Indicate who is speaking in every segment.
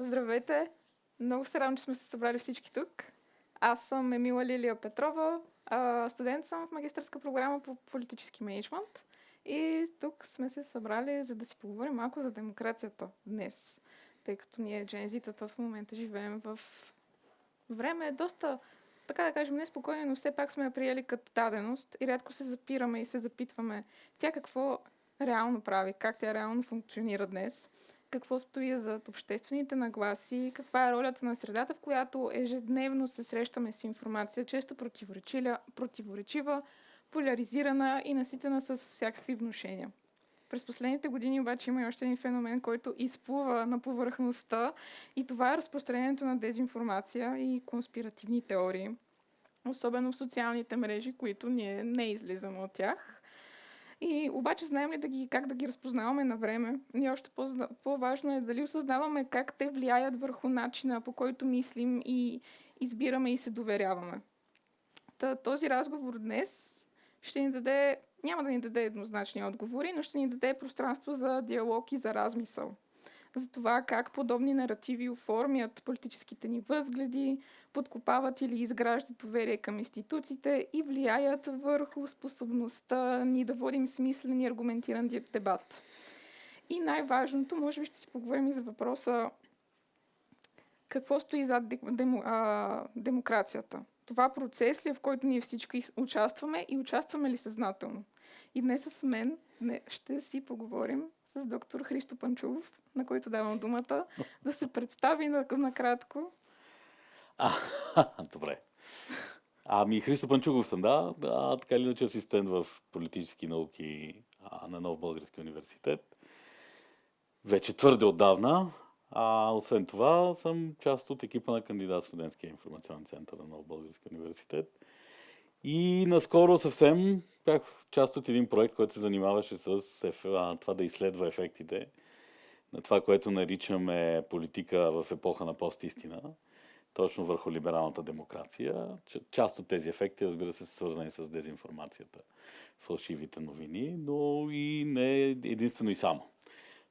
Speaker 1: Здравейте! Много се радвам, че сме се събрали всички тук. Аз съм Емила Лилия Петрова, студент съм в магистърска програма по политически мениджмънт и тук сме се събрали, за да си поговорим малко за демокрацията днес, тъй като ние, джензитата, в момента живеем в време доста, така да кажем, неспокойно, но все пак сме я приели като даденост и рядко се запираме и се запитваме тя какво реално прави, как тя реално функционира днес, какво стои зад обществените нагласи, каква е ролята на средата, в която ежедневно се срещаме с информация, често противоречива, поляризирана и наситена с всякакви внушения. През последните години обаче има и още един феномен, който изплува на повърхността и това е разпространението на дезинформация и конспиративни теории. Особено в социалните мрежи, които ние не излизаме от тях. И обаче знаем ли как да ги разпознаваме на време? И още по-важно е дали осъзнаваме как те влияят върху начина, по който мислим и избираме и се доверяваме. Този разговор днес ще ни даде, няма да ни даде еднозначни отговори, но ще ни даде пространство за диалог и за размисъл. За това как подобни наративи оформят политическите ни възгледи, подкопават или изграждат доверие към институциите и влияят върху способността ни да водим смислен и аргументиран дебат. И най-важното, може би ще си поговорим и за въпроса какво стои зад демокрацията. Това процес ли е, в който ние всички участваме и участваме ли съзнателно? И днес с мен ще си поговорим с доктор Христо Панчулов, на който давам думата, да се представи накратко.
Speaker 2: Добре. Христо Панчугов съм, да. Така или иначе асистент в политически науки на Нов български университет. Вече твърде отдавна. Освен това съм част от екипа на кандидат студентския информационен център на Нов български университет. И наскоро съвсем бях част от един проект, който се занимаваше с това да изследва ефектите на това, което наричаме политика в епоха на постистина, точно върху либералната демокрация. Част от тези ефекти, разбира се, са свързани с дезинформацията, фалшивите новини, но и не единствено и само.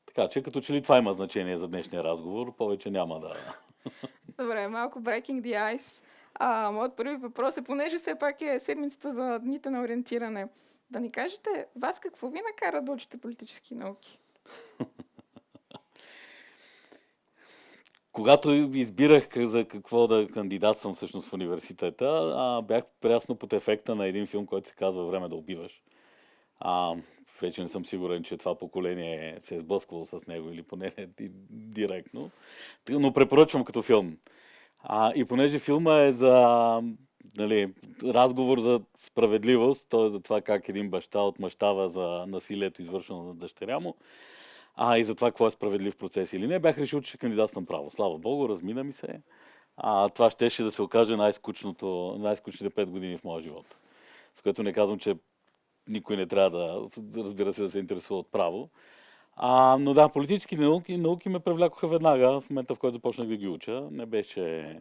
Speaker 2: Така че, като че ли това има значение за днешния разговор, повече няма да...
Speaker 1: Добре, малко breaking the ice. Моят първи въпрос е, понеже все пак е седмицата за дните на ориентиране, да ни кажете, вас какво ви накара да учите политически науки?
Speaker 2: Когато избирах за какво да кандидатствам всъщност в университета, бях прясно под ефекта на един филм, който се казва "Време да убиваш". Вече не съм сигурен, че това поколение се е сблъсквало с него или поне не директно, но препоръчвам като филм. И понеже филма е за разговор за справедливост, т.е. за това как един баща отмъщава за насилието, извършено на дъщеря му, и за това какво е справедлив процес или не, бях решил, че ще кандидатствам право. Слава Богу, размина ми се. Това щеше да се окаже най-скучните 5 години в моя живот. С което не казвам, че никой не трябва разбира се, да се интересува от право. Но да, политически науки ме привлякоха веднага, в момента, в който започнах да ги уча. Не беше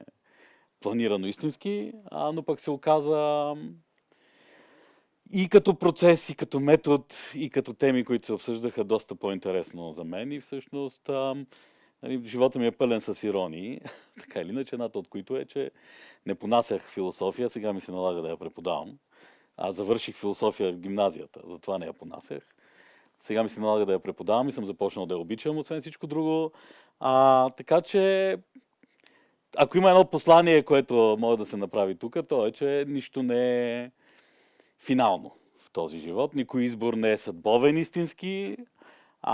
Speaker 2: планирано истински, но пък се оказа и като процес, и като метод, и като теми, които се обсъждаха, доста по-интересно за мен. И всъщност живота ми е пълен с иронии, така или иначе, едната от които е, че не понасях философия, сега ми се налага да я преподавам. Завърших философия в гимназията, затова не я понасях. Сега ми се налага да я преподавам и съм започнал да я обичам, освен всичко друго. Така че, ако има едно послание, което може да се направи тук, то е, че нищо не е финално в този живот. Никой избор не е съдбовен истински,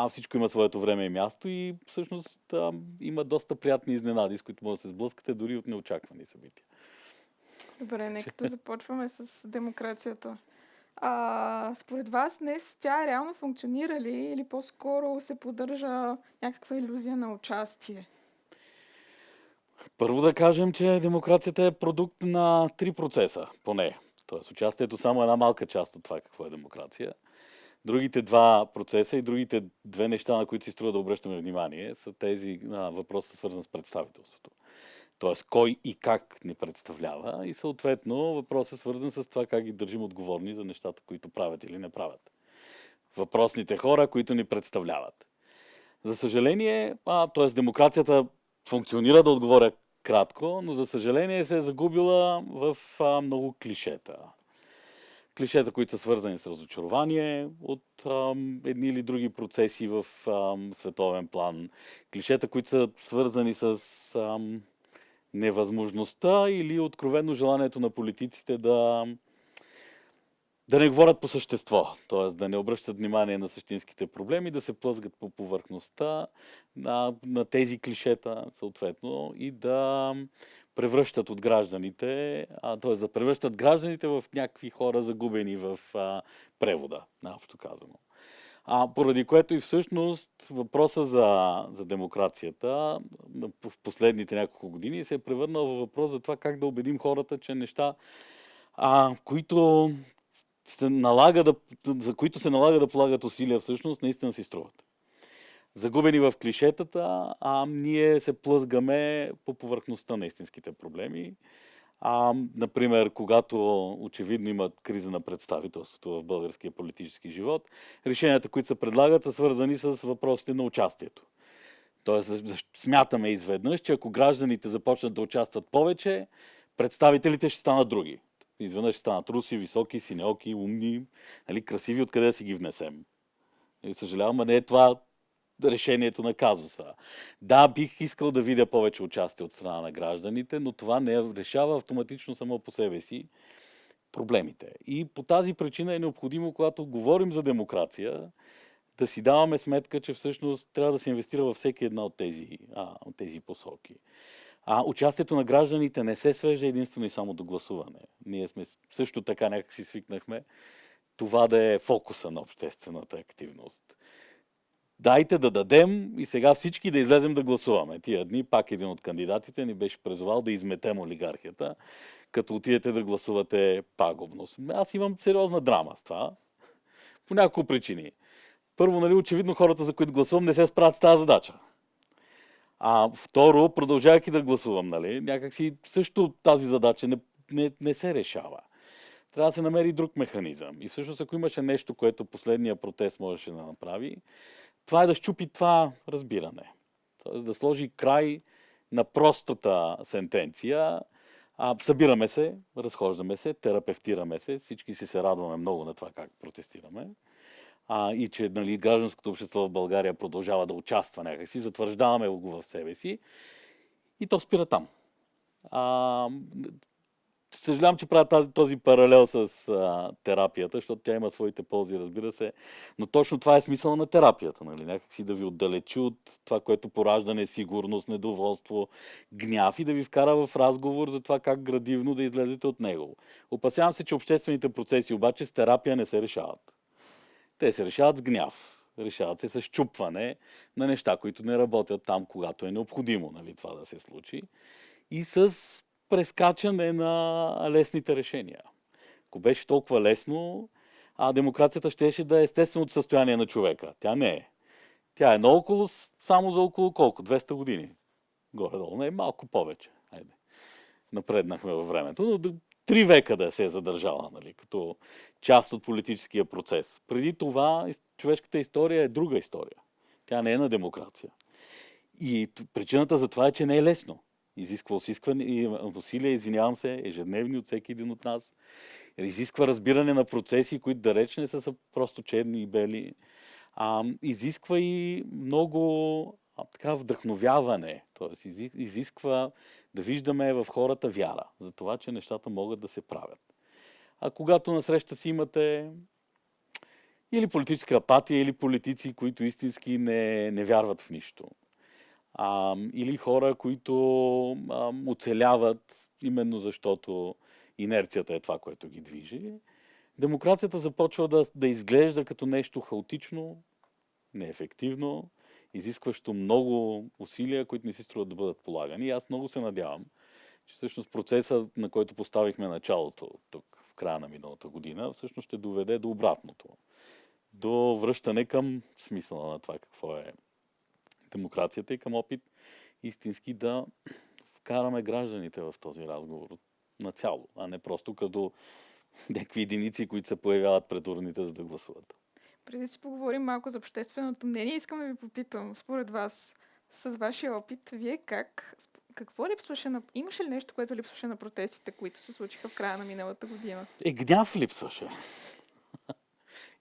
Speaker 2: всичко има своето време и място и всъщност има доста приятни изненади, с които може да се сблъскате дори от неочаквани събития.
Speaker 1: Добре, нека да започваме с демокрацията. Според вас днес тя реално функционира ли или по-скоро се поддържа някаква илюзия на участие?
Speaker 2: Първо да кажем, че демокрацията е продукт на 3 процеса, поне. Тоест участието само една малка част от това какво е демокрация. Другите 2 процеса и другите 2 неща, на които си струва да обръщаме внимание, са тези въпроси, свързани с представителството. Тоест, кой и как ни представлява и съответно въпросът е свързан с това как ги държим отговорни за нещата, които правят или не правят. Въпросните хора, които ни представляват. За съжаление, т.е. демокрацията функционира, да отговоря кратко, но за съжаление се е загубила в много клишета. Клишета, които са свързани с разочарование от едни или други процеси в световен план. Клишета, които са свързани с невъзможността или откровено желанието на политиците да не говорят по същество, т.е. да не обръщат внимание на същинските проблеми, да се плъзгат по повърхността на тези клишета, съответно, и да превръщат от гражданите, т.е. да превръщат гражданите в някакви хора загубени в превода, наобщо казано. Поради което и всъщност въпроса за демокрацията в последните няколко години се е превърнал в въпрос за това как да убедим хората, че неща, които за които се налага да полагат усилия, всъщност наистина си струват. Загубени в клишетата, ние се плъзгаме по повърхността на истинските проблеми. Например, когато очевидно има криза на представителството в българския политически живот, решенията, които се предлагат, са свързани с въпросите на участието. Тоест, смятаме изведнъж, че ако гражданите започнат да участват повече, представителите ще станат други. Изведнъж ще станат руси, високи, синеоки, умни, красиви, откъде да си ги внесем. Съжалявам, но не е това решението на казуса. Да, бих искал да видя повече участие от страна на гражданите, но това не решава автоматично само по себе си проблемите. И по тази причина е необходимо, когато говорим за демокрация, да си даваме сметка, че всъщност трябва да се инвестира във всеки една от тези посоки. Участието на гражданите не се свежда единствено и само до гласуване. Ние сме също така някак си свикнахме това да е фокуса на обществената активност. Дайте да дадем и сега всички да излезем да гласуваме. Тия дни пак един от кандидатите ни беше призовал да изметем олигархията, като отидете да гласувате пагубно. Аз имам сериозна драма с това. По няколко причини. Първо, очевидно хората, за които гласувам, не се справят с тази задача. Второ, продължавайки да гласувам, някакси също тази задача не се решава. Трябва да се намери друг механизъм. И всъщност, ако имаше нещо, което последния протест можеше да направи, това е да счупи това разбиране. Тоест да сложи край на простата сентенция. Събираме се, разхождаме се, терапевтираме се, всички се радваме много на това как протестираме. И че гражданското общество в България продължава да участва някакси, затвърждаваме го в себе си и то спира там. Съжалявам, че правя този паралел с терапията, защото тя има своите ползи, разбира се, но точно това е смисъл на терапията, някакси да ви отдалечи от това, което поражда несигурност, недоволство, гняв и да ви вкара в разговор за това как градивно да излезете от него. Опасявам се, че обществените процеси обаче с терапия не се решават. Те се решават с гняв, решават се с счупване на неща, които не работят там, когато е необходимо това да се случи, и с прескачане на лесните решения. Ако беше толкова лесно, демокрацията щеше да е естественото състояние на човека. Тя не е. Тя е само за около колко? 200 години. Горе-долу. Не, малко повече. Айде. Напреднахме във времето. Но 3 века да се е задържала, като част от политическия процес. Преди това човешката история е друга история. Тя не е на демокрация. И причината за това е, че не е лесно. Изисква усилия, ежедневни от всеки един от нас. Изисква разбиране на процеси, които далеч не са просто черни и бели. Изисква и много вдъхновяване. Тоест, изисква да виждаме в хората вяра за това, че нещата могат да се правят. Когато насреща си имате или политическа апатия, или политици, които истински не вярват в нищо, или хора, които оцеляват именно защото инерцията е това, което ги движи, демокрацията започва да изглежда като нещо хаотично, неефективно, изискващо много усилия, които не си струват да бъдат полагани. И аз много се надявам, че всъщност процесът, на който поставихме началото тук в края на миналата година, всъщност ще доведе до обратното. До връщане към смисъла на това какво е демокрацията и към опит истински да вкараме гражданите в този разговор нацяло, а не просто като някакви единици, които се появяват пред урните, за да гласуват.
Speaker 1: Преди да си поговорим малко за общественото мнение, искам да ви попитам, според вас, С вашия опит, вие какво липсваше имаше ли нещо, което липсваше на протестите, които се случиха в края на миналата година?
Speaker 2: Гняв липсваше.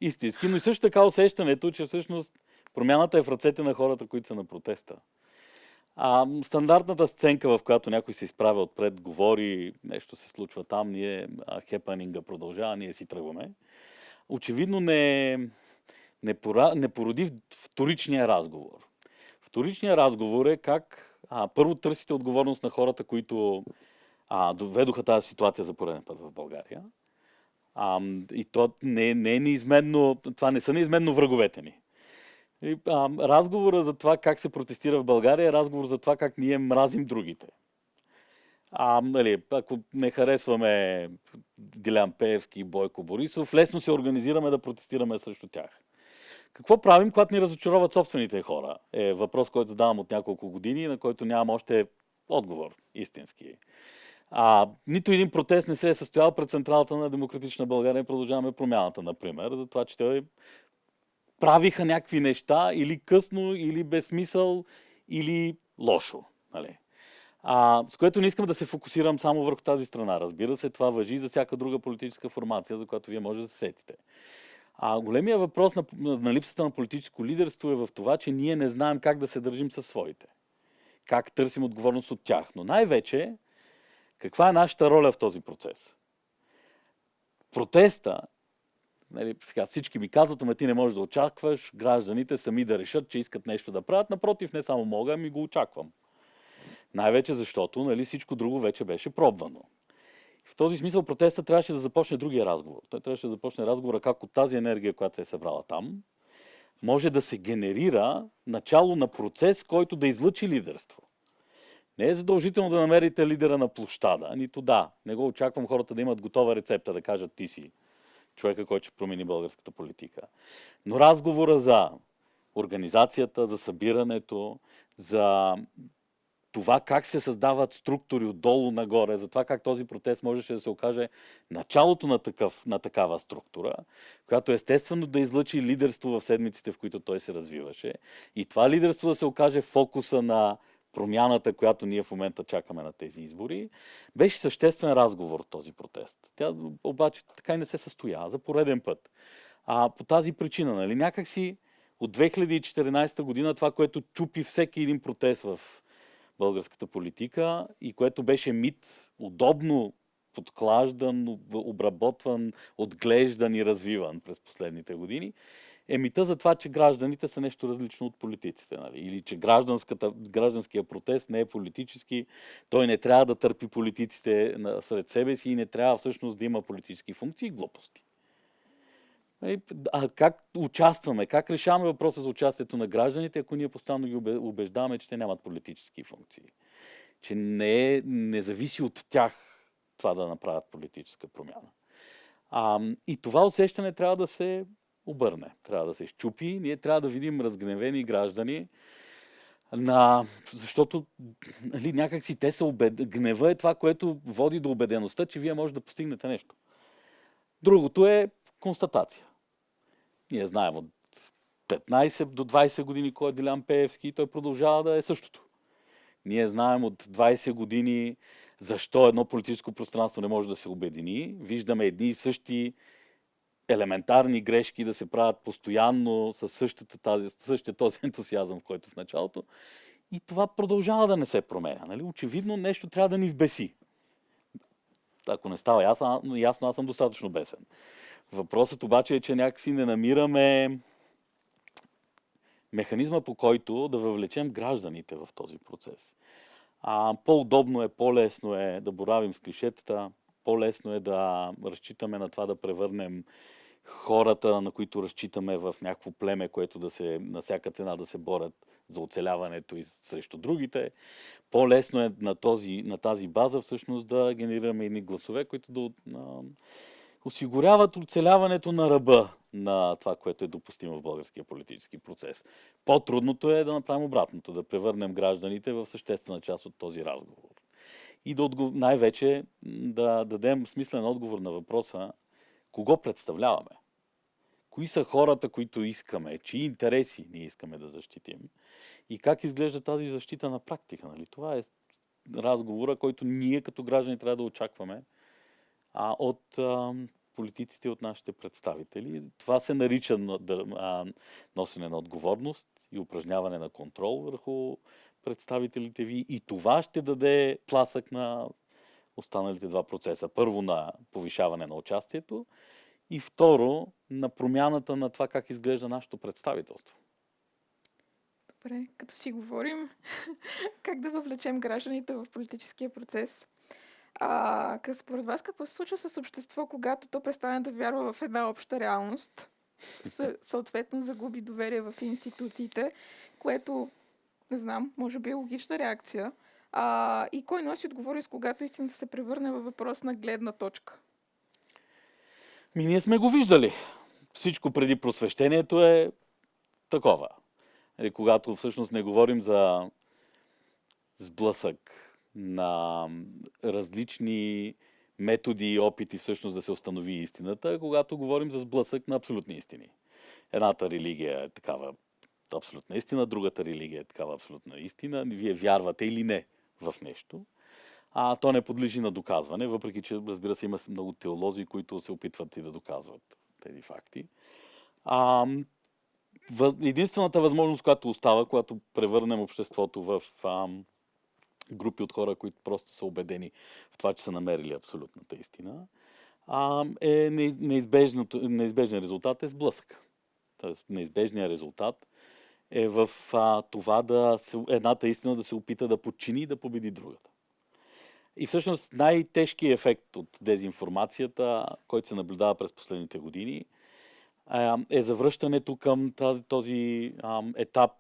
Speaker 2: Истински, но и също така усещането, че всъщност промяната е в ръцете на хората, които са на протеста. Стандартната сценка, в която някой се изправя отпред, говори, нещо се случва там, хепанинга продължава, ние си тръгваме, очевидно не породи вторичния разговор. Вторичният разговор е как първо търсите отговорност на хората, които доведоха тази ситуация за пореден път в България. И то не е неизменно, това не са неизменно враговете ни. Разговора за това как се протестира в България е разговор за това как ние мразим другите. Ако не харесваме Дилян Пеевски и Бойко Борисов, лесно се организираме да протестираме срещу тях. Какво правим, когато ни разочароват собствените хора? Е въпрос, който задавам от няколко години, на който нямам още отговор истински. Нито един протест не се е състоял пред централата на Демократична България и Продължаваме промяната, например, за това, че те правиха някакви неща или късно, или без смисъл, или лошо. Нали? С което не искам да се фокусирам само върху тази страна. Разбира се, това важи за всяка друга политическа формация, за която вие може да се сетите. Големия въпрос на липсата на политическо лидерство е в това, че ние не знаем как да се държим със своите. Как търсим отговорност от тях. Но най-вече, каква е нашата роля в този процес? Протеста, сега всички ми казват, ама ти не можеш да очакваш гражданите сами да решат, че искат нещо да правят. Напротив, не само мога, ами го очаквам. Най-вече защото всичко друго вече беше пробвано. В този смисъл протеста трябваше да започне другия разговор. Той трябваше да започне разговора как от тази енергия, която се е събрала там, може да се генерира начало на процес, който да излъчи лидерство. Не е задължително да намерите лидера на площада, нито да. Не го очаквам хората да имат готова рецепта, да кажат ти си човека, който ще промени българската политика. Но разговора за организацията, за събирането, за това как се създават структури отдолу нагоре, за това как този протест можеше да се окаже началото на такава структура, която естествено да излъчи лидерство в седмиците, в които той се развиваше. И това лидерство да се окаже фокуса на промяната, която ние в момента чакаме на тези избори, беше съществен разговор този протест. Тя обаче така и не се състоя за пореден път. По тази причина, някакси от 2014 година това, което чупи всеки един протест в българската политика и което беше мит, удобно подклаждан, обработван, отглеждан и развиван през последните години, е мита за това, че гражданите са нещо различно от политиците. Или че гражданския протест не е политически, той не трябва да търпи политиците сред себе си и не трябва всъщност да има политически функции и глупости. Как участваме? Как решаваме въпроса за участието на гражданите, ако ние постоянно ги убеждаваме, че те нямат политически функции? Че не зависи от тях това да направят политическа промяна. И това усещане трябва да се обърне, трябва да се изчупи. Ние трябва да видим разгневени граждани, защото някакси те са гнева е това, което води до убедеността, че вие може да постигнете нещо. Другото е констатация. Ние знаем от 15 до 20 години кой е Дилян Пеевски и той продължава да е същото. Ние знаем от 20 години защо едно политическо пространство не може да се обедини. Виждаме едни и същи елементарни грешки да се правят постоянно със същия този ентусиазъм, в който в началото. И това продължава да не се променя. Очевидно нещо трябва да ни вбеси. Ако не става ясно, аз съм достатъчно бесен. Въпросът обаче е, че някакси не намираме механизма, по който да въвлечем гражданите в този процес. По-удобно е, по-лесно е да боравим с клишетата, по-лесно е да разчитаме на това да превърнем хората, на които разчитаме в някакво племе, което на всяка цена да се борят за оцеляването и срещу другите. По-лесно е на тази база всъщност да генерираме едни гласове, които да осигуряват оцеляването на ръба на това, което е допустимо в българския политически процес. По-трудното е да направим обратното, да превърнем гражданите в съществена част от този разговор. И най-вече да дадем смислен отговор на въпроса кого представляваме. кои са хората, които искаме, чии интереси ние искаме да защитим и как изглежда тази защита на практика. Нали? Това е разговора, който ние като граждани трябва да очакваме от политиците и от нашите представители. Това се нарича носене на отговорност и упражняване на контрол върху представителите ви и това ще даде тласък на останалите два процеса. Първо на повишаване на участието и второ на промяната на това как изглежда нашето представителство.
Speaker 1: Добре, като си говорим, как да въвлечем гражданите в политическия процес? Според вас какво се случва с общество, когато то престане да вярва в една обща реалност, съответно загуби доверие в институциите, което, не знам, може би е логична реакция, и кой носи отговорност, когато истината се превърне във въпрос на гледна точка?
Speaker 2: Ние сме го виждали. Всичко преди просвещението е такова. Когато всъщност не говорим за сблъсък на различни методи и опити всъщност да се установи истината, когато говорим за сблъсък на абсолютни истини. Едната религия е такава абсолютна истина, другата религия е такава абсолютна истина. Вие вярвате или не в нещо, то не подлежи на доказване, въпреки че, разбира се, има много теолози, които се опитват и да доказват тези факти. Единствената възможност, която остава, когато превърнем обществото в групи от хора, които просто са убедени в това, че са намерили абсолютната истина, неизбежният резултат е сблъсък. Тоест, неизбежният резултат е в това едната истина да се опита да подчини и да победи другата. И всъщност най-тежкият ефект от дезинформацията, който се наблюдава през последните години, е завръщането към този етап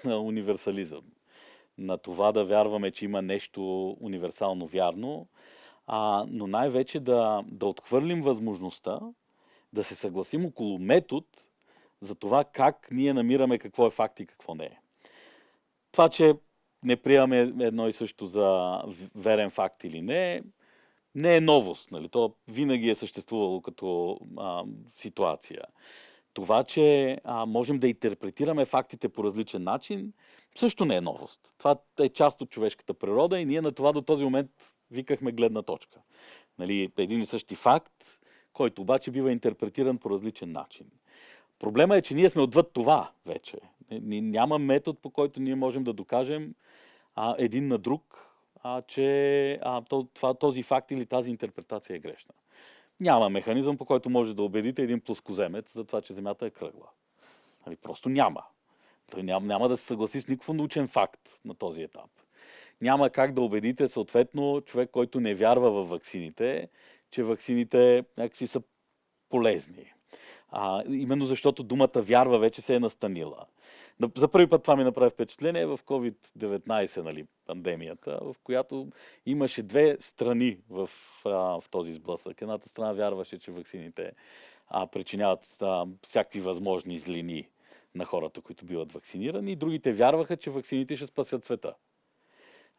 Speaker 2: на универсализъм. На това да вярваме, че има нещо универсално вярно, но най-вече да отхвърлим възможността да се съгласим около метод за това как ние намираме какво е факт и какво не е. Това, че не приемаме едно и също за верен факт или не е новост. Нали? То винаги е съществувало като ситуация. Това, че можем да интерпретираме фактите по различен начин, също не е новост. Това е част от човешката природа и ние на това до този момент викахме гледна точка. Нали? Един и същи факт, който обаче бива интерпретиран по различен начин. Проблема е, че ние сме отвъд това вече. Няма метод, по който ние можем да докажем един на друг, че този факт или тази интерпретация е грешна. Няма механизъм, по който може да убедите един плоскоземец за това, че Земята е кръгла. Просто няма. Той няма да се съгласи с никакво научен факт на този етап. Няма как да убедите съответно човек, който не вярва в ваксините, че ваксините някакси са полезни. Именно защото думата вярва вече се е настанила. За първи път това ми направи впечатление в COVID-19, нали, пандемията, в която имаше две страни в този сблъсък. Едната страна вярваше, че ваксините причиняват всякакви възможни злини на хората, които биват вакцинирани, и другите вярваха, че ваксините ще спасят света.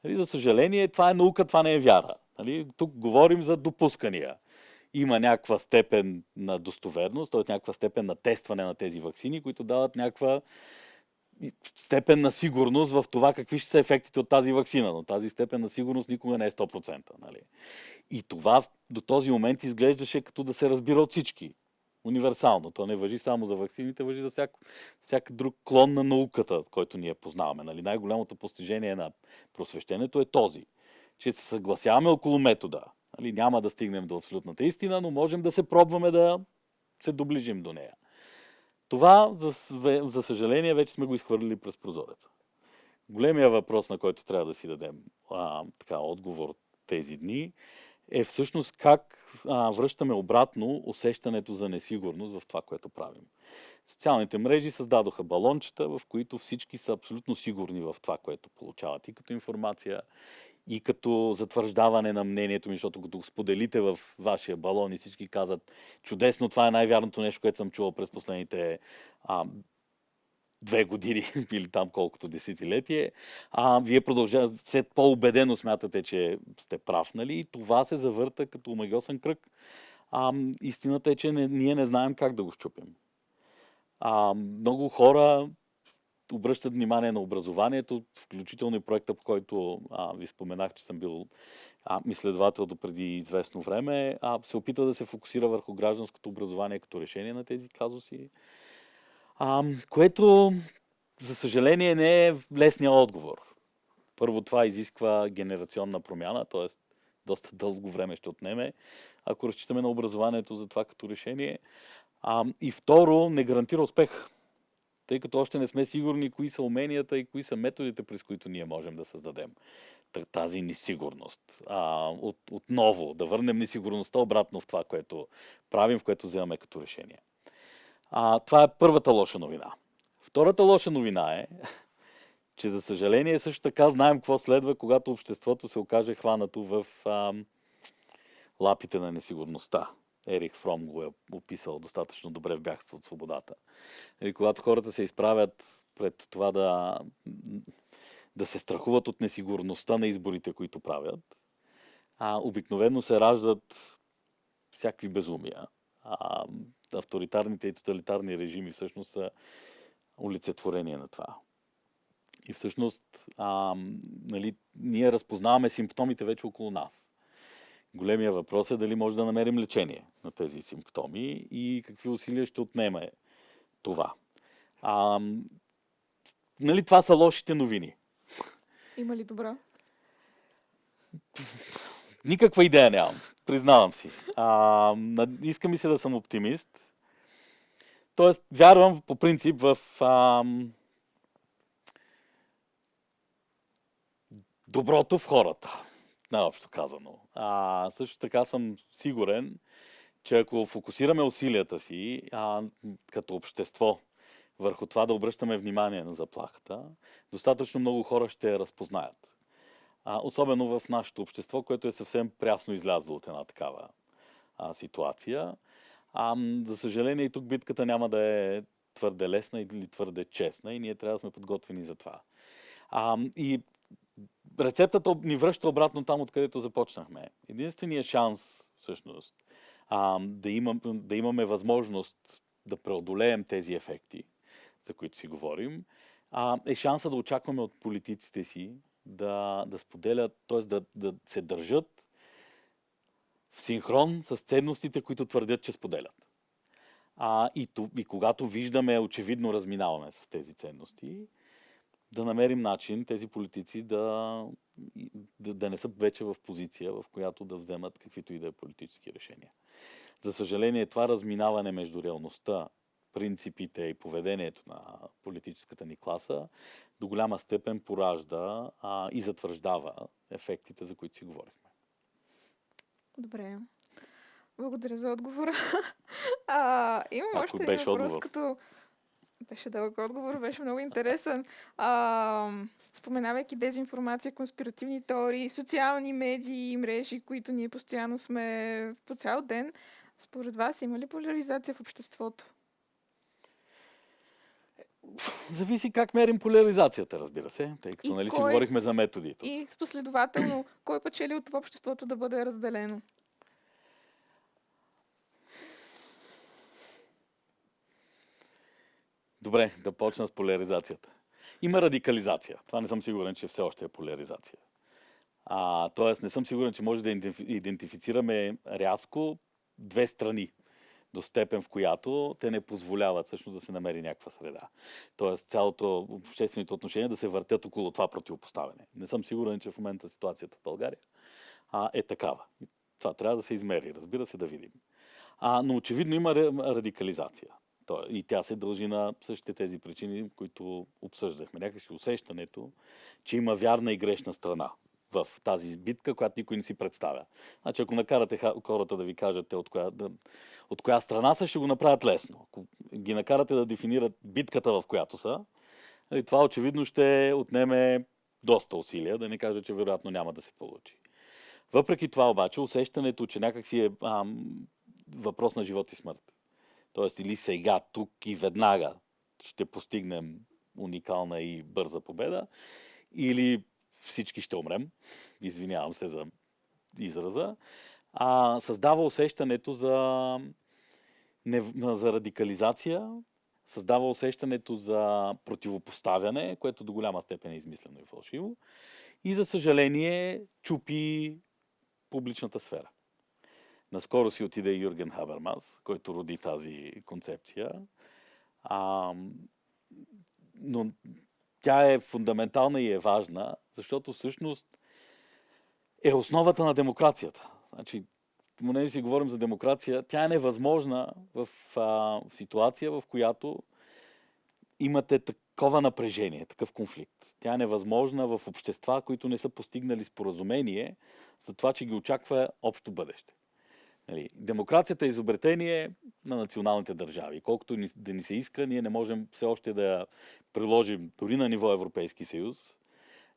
Speaker 2: Нали, за съжаление, това е наука, това не е вяра. Нали, тук говорим за допускания. Има някаква степен на достоверност, т.е. някаква степен на тестване на тези ваксини, които дават някаква степен на сигурност в това какви ще са ефектите от тази ваксина. Но тази степен на сигурност никога не е 100%. Нали? И това до този момент изглеждаше като да се разбира от всички. Универсално. То не важи само за ваксините, важи за всяка друг клон на науката, който ние познаваме. Нали? Най-голямото постижение на просвещението е този, че се съгласяваме около метода. Нали? Няма да стигнем до абсолютната истина, но можем да се пробваме да се доближим до нея. Това, за съжаление, вече сме го изхвърлили през прозореца. Големия въпрос, на който трябва да си дадем отговор тези дни, е всъщност как връщаме обратно усещането за несигурност в това, което правим. Социалните мрежи създадоха балончета, в които всички са абсолютно сигурни в това, което получават и като информация, и като затвърждаване на мнението ми, защото като го споделите в вашия балон и всички казват: чудесно, това е най-вярното нещо, което съм чувал през последните 2 години или там колкото десетилетие, вие продължавате, все по-убедено смятате, че сте прав, нали? И това се завърта като омагьосан кръг. Истината е, че ние не знаем как да го счупим. Много хора обръщат внимание на образованието, включително и проекта, по който ви споменах, че съм бил изследовател до преди известно време, се опита да се фокусира върху гражданското образование като решение на тези казуси, което, за съжаление, не е лесният отговор. Първо, това изисква генерационна промяна, т.е. доста дълго време ще отнеме, ако разчитаме на образованието за това като решение. И второ, не гарантира успех, тъй като още не сме сигурни кои са уменията и кои са методите, през които ние можем да създадем тази несигурност. Отново, да върнем несигурността обратно в това, което правим, в което вземаме като решение. Това е първата лоша новина. Втората лоша новина е, че за съжаление също така знаем какво следва, когато обществото се окаже хванато в лапите на несигурността. Ерих Фром го е описал достатъчно добре в Бягство от свободата. И когато хората се изправят пред това да се страхуват от несигурността на изборите, които правят, обикновено се раждат всякакви безумия. Авторитарните и тоталитарни режими всъщност са олицетворение на това. И всъщност ние разпознаваме симптомите вече около нас. Големия въпрос е дали може да намерим лечение на тези симптоми и какви усилия ще отнеме това. Това са лошите новини.
Speaker 1: Има ли добра?
Speaker 2: Никаква идея нямам, признавам си. Иска ми се да съм оптимист. Тоест, вярвам по принцип в доброто в хората, най-общо казано. Също така съм сигурен, че ако фокусираме усилията си като общество върху това да обръщаме внимание на заплахата, достатъчно много хора ще я разпознаят. Особено в нашето общество, което е съвсем прясно излязло от една такава ситуация. За съжаление и тук битката няма да е твърде лесна или твърде честна и ние трябва да сме подготвени за това. И рецептата ни връща обратно там, откъдето започнахме. Единственият шанс, всъщност, да имаме възможност да преодолеем тези ефекти, за които си говорим, е шанса да очакваме от политиците си да споделят, т.е. да се държат в синхрон с ценностите, които твърдят, че споделят. И когато виждаме очевидно разминаване с тези ценности, да намерим начин тези политици да не са вече в позиция, в която да вземат каквито и да е политически решения. За съжаление, това разминаване между реалността, принципите и поведението на политическата ни класа до голяма степен поражда и затвърждава ефектите, за които си говорихме.
Speaker 1: Добре. Благодаря за отговора. Имам още един въпрос, като беше дълъг отговор, беше много интересен. Споменавайки дезинформация, конспиративни теории, социални медии и мрежи, които ние постоянно сме по цял ден, според вас има ли поляризация в обществото?
Speaker 2: Зависи как мерим поляризацията, разбира се, тъй като си говорихме за методи.
Speaker 1: И последователно, кой печели от това обществото да бъде разделено?
Speaker 2: Добре, да почна с поляризацията. Има радикализация. Това не съм сигурен, че все още е поляризация. Тоест не съм сигурен, че може да идентифицираме рязко две страни до степен, в която те не позволяват всъщност да се намери някаква среда. Тоест цялото обществените отношения да се въртят около това противопоставяне. Не съм сигурен, че в момента ситуацията в България е такава. Това трябва да се измери, разбира се, да видим. Но очевидно има радикализация. И тя се дължи на същите тези причини, които обсъждахме. Някакси усещането, че има вярна и грешна страна в тази битка, която никой не си представя. Значи, ако накарате хората да ви кажат от коя страна са, ще го направят лесно. Ако ги накарате да дефинират битката, в която са, това очевидно ще отнеме доста усилия, да не кажа, че вероятно няма да се получи. Въпреки това обаче, усещането, че някакси е въпрос на живот и смърт. Тоест или сега, тук и веднага ще постигнем уникална и бърза победа, или всички ще умрем, извинявам се за израза, създава усещането за радикализация, създава усещането за противопоставяне, което до голяма степен е измислено и фалшиво, и за съжаление чупи публичната сфера. Наскоро си отиде Юрген Хабермас, който роди тази концепция. Но тя е фундаментална и е важна, защото всъщност е основата на демокрацията. Значи, понеже си говорим за демокрация, тя е невъзможна в ситуация, в която имате такова напрежение, такъв конфликт. Тя е невъзможна в общества, които не са постигнали споразумение за това, че ги очаква общо бъдеще. Нали, демокрацията е изобретение на националните държави. Колкото да ни се иска, ние не можем все още да я приложим дори на ниво Европейски съюз,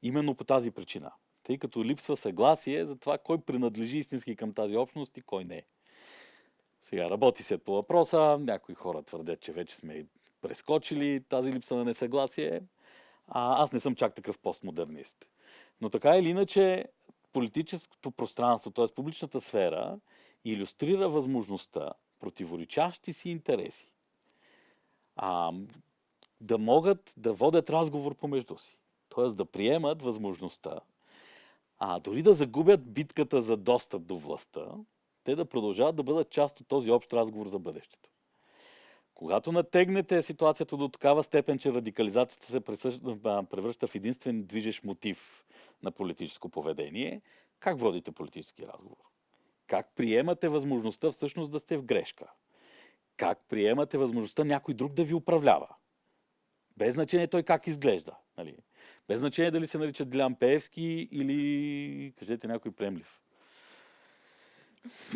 Speaker 2: именно по тази причина. Тъй като липсва съгласие за това кой принадлежи истински към тази общност и кой не. Сега работи се по въпроса, някои хора твърдят, че вече сме прескочили тази липса на несъгласие, аз не съм чак такъв постмодернист. Но така или иначе, политическото пространство, т.е. публичната сфера, илюстрира възможността противоречащи си интереси да могат да водят разговор помежду си. Т.е. да приемат възможността, дори да загубят битката за достъп до властта, те да продължават да бъдат част от този общ разговор за бъдещето. Когато натегнете ситуацията до такава степен, че радикализацията се превръща в единствен движещ мотив на политическо поведение, как водите политически разговор? Как приемате възможността всъщност да сте в грешка? Как приемате възможността някой друг да ви управлява? Без значение той как изглежда. Нали? Без значение дали се нарича Делян Пеевски или, кажете, някой приемлив.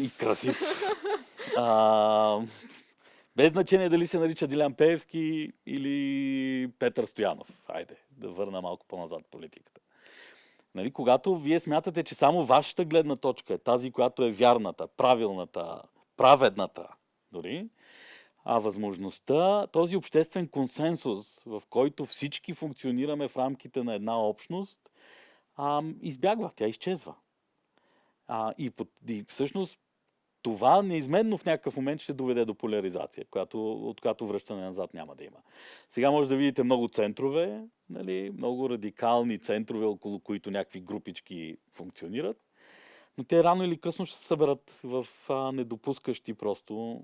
Speaker 2: И красив. Без значение дали се нарича Делян Пеевски или Петър Стоянов. Айде, да върна малко по-назад политиката. Нали, когато вие смятате, че само вашата гледна точка е тази, която е вярната, правилната, праведната дори, възможността, този обществен консенсус, в който всички функционираме в рамките на една общност, избягва, тя изчезва. И всъщност това неизменно в някакъв момент ще доведе до поляризация, от която връщане назад няма да има. Сега може да видите много центрове, нали, много радикални центрове, около които някакви групички функционират, но те рано или късно ще се съберат в недопускащи просто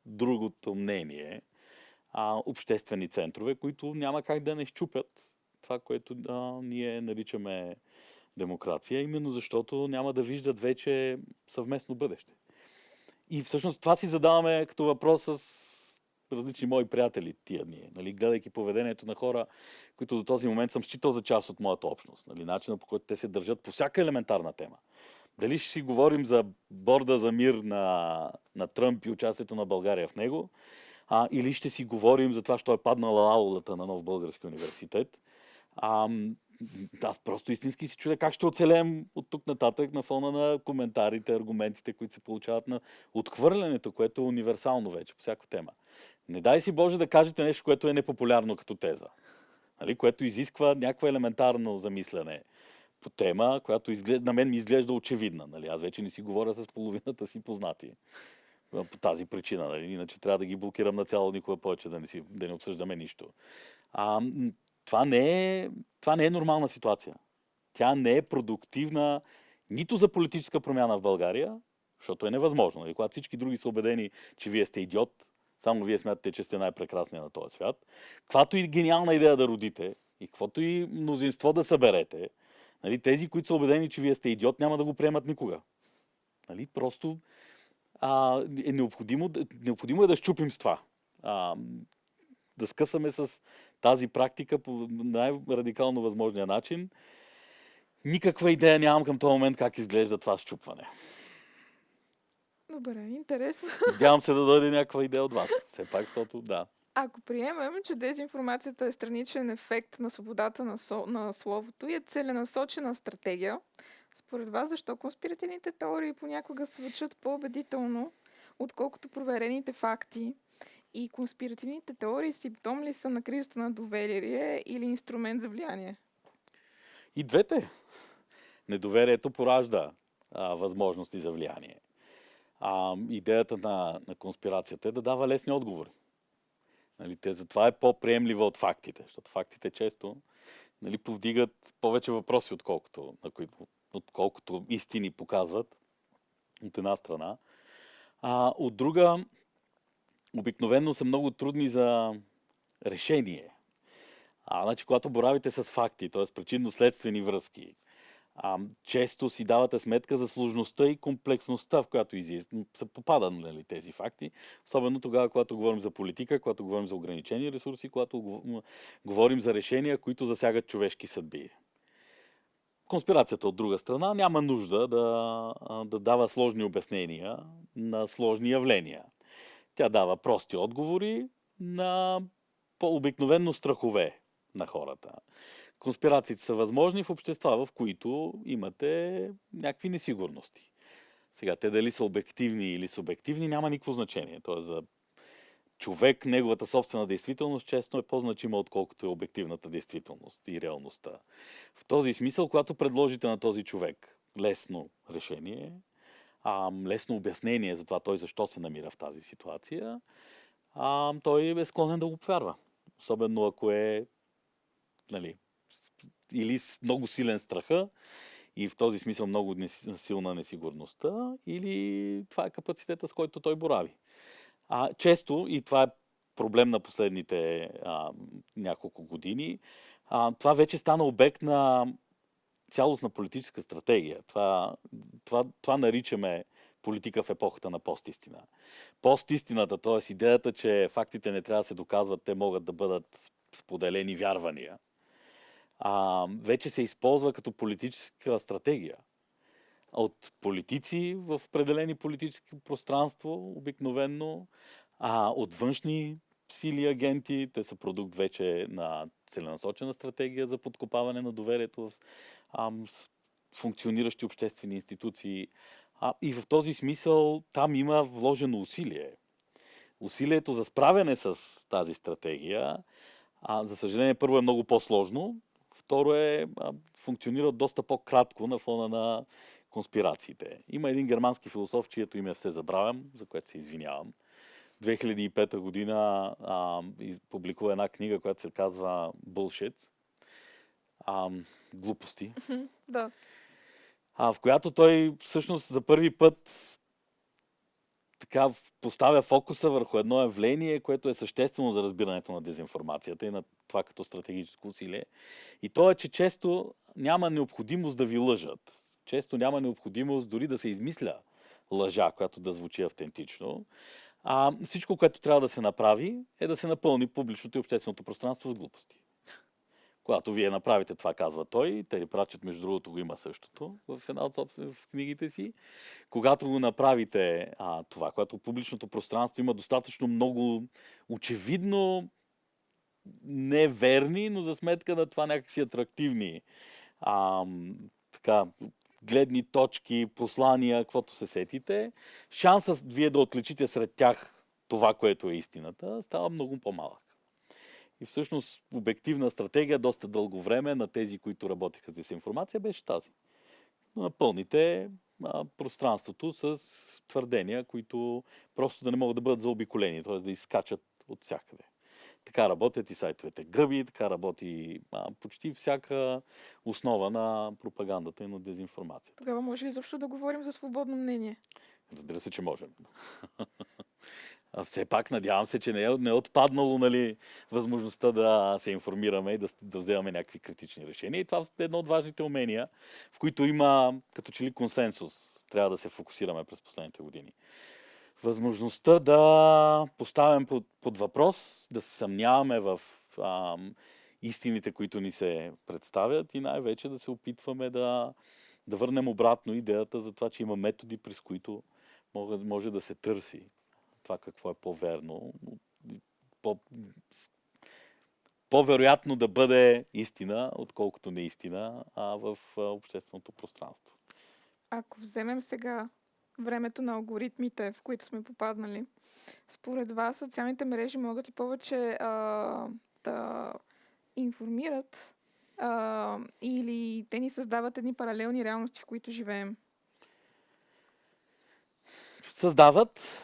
Speaker 2: другото мнение обществени центрове, които няма как да не счупят това, което ние наричаме демокрация, именно защото няма да виждат вече съвместно бъдеще. И всъщност това си задаваме като въпрос с различни мои приятели тия дни, нали, гледайки поведението на хора, които до този момент съм считал за част от моята общност. Нали, начинът, по който те се държат по всяка елементарна тема. Дали ще си говорим за борда за мир на Тръмп и участието на България в него, или ще си говорим за това, що е паднала аулата на Нов български университет. Аз просто истински си чудя как ще оцелеем от тук нататък на фона на коментарите, аргументите, които се получават на отхвърлянето, което е универсално вече по всяка тема. Не дай си Боже да кажете нещо, което е непопулярно като теза. Нали? Което изисква някакво елементарно замислене по тема, която на мен ми изглежда очевидна. Нали? Аз вече не си говоря с половината си познати по тази причина. Нали? Иначе трябва да ги блокирам на цяло, никога повече да не обсъждаме нищо. Това не е нормална ситуация. Тя не е продуктивна нито за политическа промяна в България, защото е невъзможно. И когато всички други са убедени, че вие сте идиот, само вие смятате, че сте най-прекрасният на този свят, каквато и гениална идея да родите, и каквото и мнозинство да съберете, нали, тези, които са убедени, че вие сте идиот, няма да го приемат никога. Нали, просто е необходимо е да счупим с това. Да скъсаме с тази практика по най-радикално възможния начин. Никаква идея нямам към този момент как изглежда това счупване.
Speaker 1: Добре, интересно.
Speaker 2: Надявам се да дойде някаква идея от вас. Все пак, защото да.
Speaker 1: Ако приемем, че дезинформацията е страничен ефект на свободата на словото и е целенасочена стратегия, според вас защо конспиративните теории понякога звучат по-убедително, отколкото проверените факти? И конспиративните теории симптом ли са на кризата на доверие или инструмент за влияние?
Speaker 2: И двете. Недоверието поражда възможности за влияние. Идеята на конспирацията е да дава лесни отговори. Нали, затова е по-приемлива от фактите, защото фактите често, нали, повдигат повече въпроси, отколкото истини показват от една страна. От друга, обикновено са много трудни за решение. Значи, когато боравите с факти, т.е. причинно-следствени връзки, често си давате сметка за сложността и комплексността, в която са попадат, нали, тези факти. Особено тогава, когато говорим за политика, когато говорим за ограничени ресурси, когато говорим за решения, които засягат човешки съдби. Конспирацията, от друга страна, няма нужда да дава сложни обяснения на сложни явления. Тя дава прости отговори на по-обикновено страхове на хората. Конспирациите са възможни в общества, в които имате някакви несигурности. Сега, те дали са обективни или субективни, няма никакво значение. Тоест, за човек, неговата собствена действителност често е по-значима, отколкото е обективната действителност и реалността. В този смисъл, когато предложите на този човек лесно решение, лесно обяснение за това той защо се намира в тази ситуация, той е склонен да го повярва. Особено ако е, нали, или много силен страха и в този смисъл много силна несигурността, или това е капацитета, с който той борави. Често, и това е проблем на последните няколко години, това вече стана обект на цялостна политическа стратегия. Това наричаме политика в епохата на постистина. Постистината, т.е. идеята, че фактите не трябва да се доказват, те могат да бъдат споделени вярвания, вече се използва като политическа стратегия от политици в определени политически пространство, обикновенно, от външни сили агенти. Те са продукт вече на целенасочена стратегия за подкопаване на доверието в функциониращи обществени институции. И в този смисъл там има вложено усилие. Усилието за справяне с тази стратегия, за съжаление, първо е много по-сложно, второ функционира доста по-кратко на фона на конспирациите. Има един германски философ, чието име все забравям, за което се извинявам. 2005 година публикува една книга, която се казва Bullshit. Глупости.
Speaker 1: Да.
Speaker 2: В която той всъщност за първи път така поставя фокуса върху едно явление, което е съществено за разбирането на дезинформацията и на това като стратегическо усилие. И то е, че често няма необходимост да ви лъжат. Често няма необходимост дори да се измисля лъжа, която да звучи автентично. Всичко, което трябва да се направи, е да се напълни публичното и общественото пространство с глупости. Когато вие направите това, казва той, Тери Пратчет, между другото, го има същото в една от в книгите си. Когато го направите това, когато публичното пространство има достатъчно много очевидно неверни, но за сметка на това някакси атрактивни гледни точки, послания, каквото се сетите, шансът вие да отличите сред тях това, което е истината, става много по-малък. И всъщност обективна стратегия доста дълго време на тези, които работиха с дезинформация, беше тази. Напълните пространството с твърдения, които просто да не могат да бъдат заобиколени, т.е. да изскачат от всякъде. Така работят и сайтовете Гъби, така работи почти всяка основа на пропагандата и на дезинформацията.
Speaker 1: Тогава може ли изобщо да говорим за свободно мнение?
Speaker 2: Разбира се, че можем. Все пак надявам се, че не е отпаднало, нали, възможността да се информираме и да вземаме някакви критични решения. И това е едно от важните умения, в които има като че ли консенсус. Трябва да се фокусираме през последните години. Възможността да поставим под въпрос, да се съмняваме в истините, които ни се представят и най-вече да се опитваме да върнем обратно идеята за това, че има методи, през които може да се търси това какво е по-верно, по-вероятно да бъде истина, отколкото неистина в общественото пространство.
Speaker 1: Ако вземем сега времето на алгоритмите, в които сме попаднали, според вас социалните мрежи могат ли повече да информират или те ни създават едни паралелни реалности, в които живеем?
Speaker 2: Създават.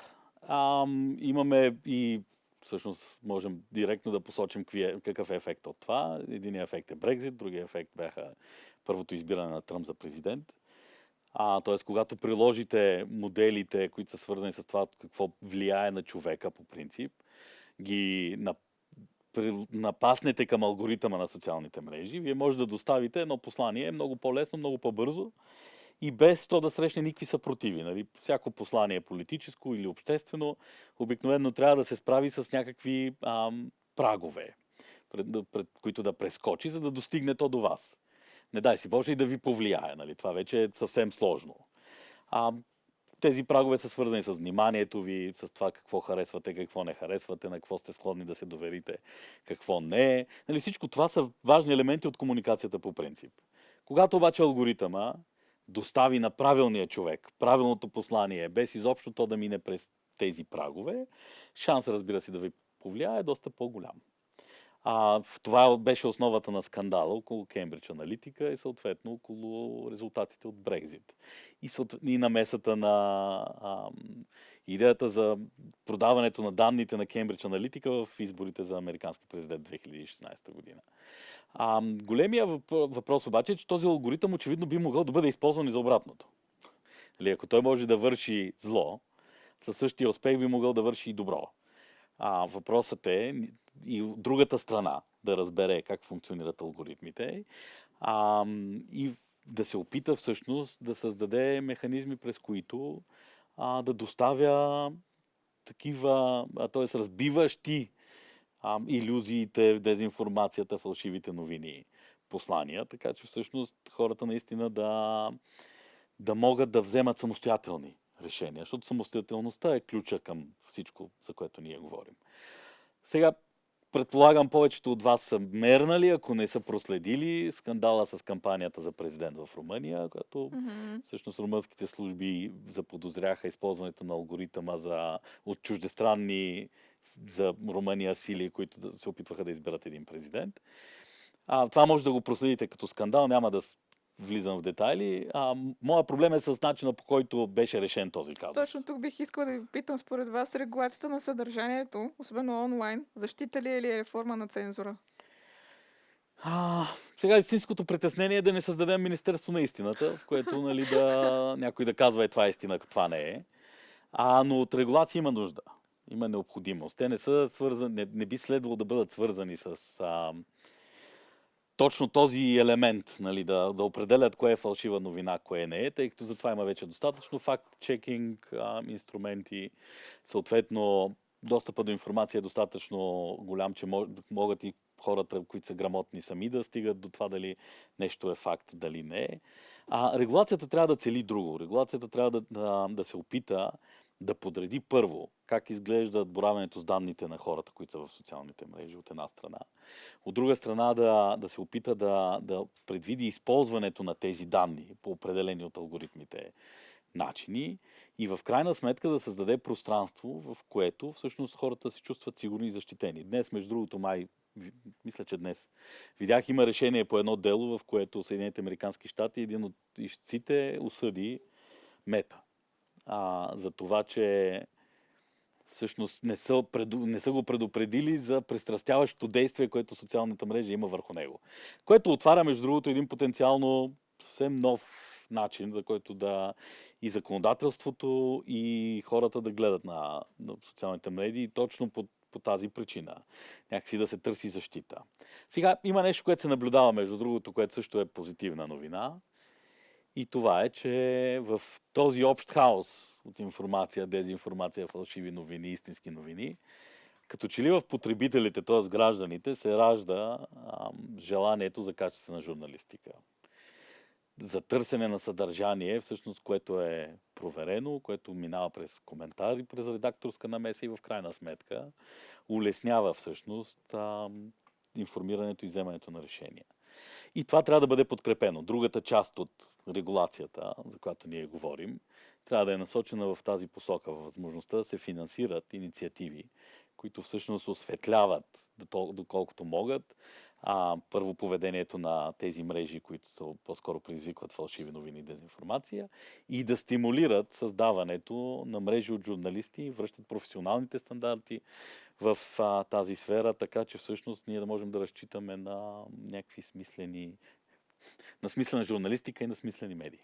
Speaker 2: Имаме и всъщност можем директно да посочим какъв е ефект от това. Единият ефект е Брекзит, другия ефект бяха първото избиране на Тръмп за президент. Т.е. когато приложите моделите, които са свързани с това какво влияе на човека по принцип, ги напаснете към алгоритъма на социалните мрежи, вие може да доставите едно послание много по-лесно, много по-бързо и без то да срещне никакви съпротиви. Нали? Всяко послание политическо или обществено обикновено трябва да се справи с някакви прагове, пред които да прескочи, за да достигне то до вас. Не дай си Боже и да ви повлияе. Нали? Това вече е съвсем сложно. Тези прагове са свързани с вниманието ви, с това какво харесвате, какво не харесвате, на какво сте склонни да се доверите, какво не. Нали, всичко това са важни елементи от комуникацията по принцип. Когато обаче алгоритъма достави на правилния човек правилното послание, без изобщо то да мине през тези прагове, шанс, разбира се, да ви повлияе е доста по-голям. В това беше основата на скандала около Кембридж Аналитика и съответно около резултатите от Брекзит. И намесата на идеята за продаването на данните на Кембридж Аналитика в изборите за американски президент 2016 година. Големия въпрос обаче е, че този алгоритъм очевидно би могъл да бъде използван и за обратното. Ако той може да върши зло, със същия успех би могъл да върши и добро. Въпросът е и от другата страна да разбере как функционират алгоритмите и да се опита всъщност да създаде механизми, през които да доставя такива, т.е. разбиващи илюзиите, дезинформацията, фалшивите новини, послания, така че всъщност хората наистина да могат да вземат самостоятелни решения, защото самостоятелността е ключа към всичко, за което ние говорим. Сега, предполагам, повечето от вас са мернали, ако не са проследили скандала с кампанията за президент в Румъния, която всъщност румънските служби заподозряха използването на алгоритъма от чуждестранни за Румъния сили, които се опитваха да изберат един президент. Това може да го проследите като скандал, няма да влизам в детайли. Моя проблем е с начина, по който беше решен този казус.
Speaker 1: Точно тук бих искала да ви питам според вас регулацията на съдържанието, особено онлайн, защита ли е или е форма на цензура?
Speaker 2: Сега истинското притеснение е да не създадем Министерство на истината, в което нали, някой да казва това е истина, това не е. Но от регулация има нужда. Има необходимост. Те не са свързани, не би следвало да бъдат свързани с точно този елемент, нали, да определят кое е фалшива новина, кое не е, тъй като за това има вече достатъчно факт-чекинг инструменти. Съответно, достъпът до информация е достатъчно голям, че могат и хората, които са грамотни сами да стигат до това дали нещо е факт, дали не е. Регулацията трябва да цели друго. Регулацията трябва да се опита да подреди първо как изглежда боравенето с данните на хората, които са в социалните мрежи от една страна. От друга страна да се опита да предвиди използването на тези данни по определени от алгоритмите начини и в крайна сметка да създаде пространство, в което всъщност хората се чувстват сигурни и защитени. Днес, между другото, мисля, че днес видях, има решение по едно дело, в което Съединените американски щати един от ищците осъди Мета. За това, че всъщност не са го предупредили за пристрастяващото действие, което социалната мрежа има върху него. Което отваря, между другото, един потенциално съвсем нов начин, за който и законодателството, и хората да гледат на социалните мрежи, и точно по тази причина. Някакси да се търси защита. Сега има нещо, което се наблюдава, между другото, което също е позитивна новина. И това е, че в този общ хаос от информация, дезинформация, фалшиви новини, истински новини, като че ли в потребителите, т.е. гражданите, се ражда желанието за качествена журналистика. За търсене на съдържание, всъщност, което е проверено, което минава през коментари, през редакторска намеса и в крайна сметка улеснява всъщност информирането и вземането на решения. И това трябва да бъде подкрепено. Другата част от регулацията, за която ние говорим, трябва да е насочена в тази посока, в възможността да се финансират инициативи, които всъщност осветляват доколкото могат първо поведението на тези мрежи, които по-скоро предизвикват фалшиви новини и дезинформация, и да стимулират създаването на мрежи от журналисти, връщат професионалните стандарти в тази сфера, така че всъщност ние да можем да разчитаме на някакви на смислена журналистика и на смислени медии.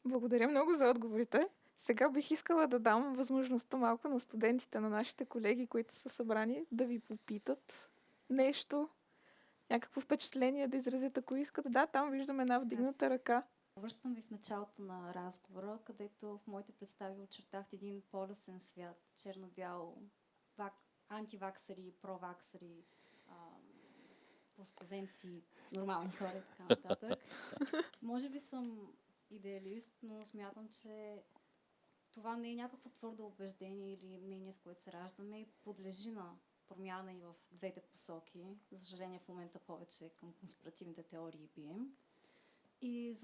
Speaker 1: Благодаря много за отговорите. Сега бих искала да дам възможността малко на студентите, на нашите колеги, които са събрани, да ви попитат нещо, някакво впечатление да изразят, ако искат. Да, там виждам една вдигната ръка.
Speaker 3: Връщам ви в началото на разговора, където в моите представи очертахте един полюсен свят, черно-бял, антиваксари, проваксари, плоскоземци, нормални хора и така нататък. Може би съм идеалист, но смятам, че това не е някакво твърдо убеждение или мнение, с което се раждаме и подлежи на промяна и в двете посоки. За съжаление в момента повече към конспиративните теории бием. И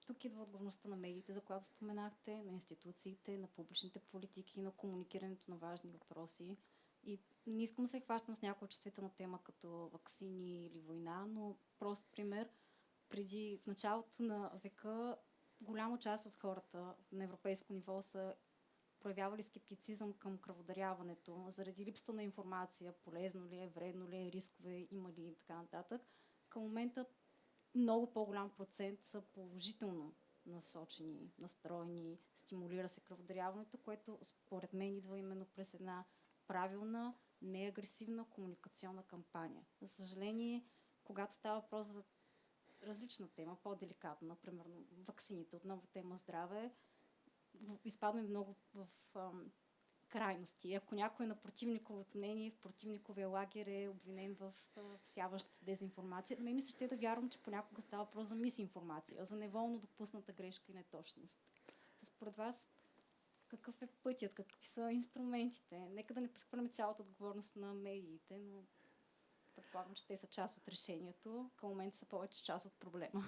Speaker 3: тук идва отговорността на медиите, за която споменахте, на институциите, на публичните политики, на комуникирането на важни въпроси. И не искам да се хващам с някаква чувствителна тема като ваксини или война, но прост пример. Преди в началото на века голяма част от хората на европейско ниво са проявявали скептицизъм към кръводаряването заради липсата на информация, полезно ли е, вредно ли е, рискове има ли и така нататък. Към момента много по-голям процент са положително насочени, настроени, стимулира се кръводаряването, което според мен идва именно през една правилна, неагресивна комуникационна кампания. За съжаление, когато става въпрос за различна тема, по-деликатна, например ваксините, отново тема здраве, изпадаме много в крайности. Ако някой е на противниковото мнение, в противниковия лагер е обвинен в всяващ дезинформация, мен ми се ще да вярвам, че понякога става въпрос за мисинформация, за неволно допусната грешка и неточност. Според вас, какъв е пътят, какви са инструментите? Нека да не прехвърляме цялата отговорност на медиите, но предполагам, че те са част от решението. Към момента са повече част от проблема.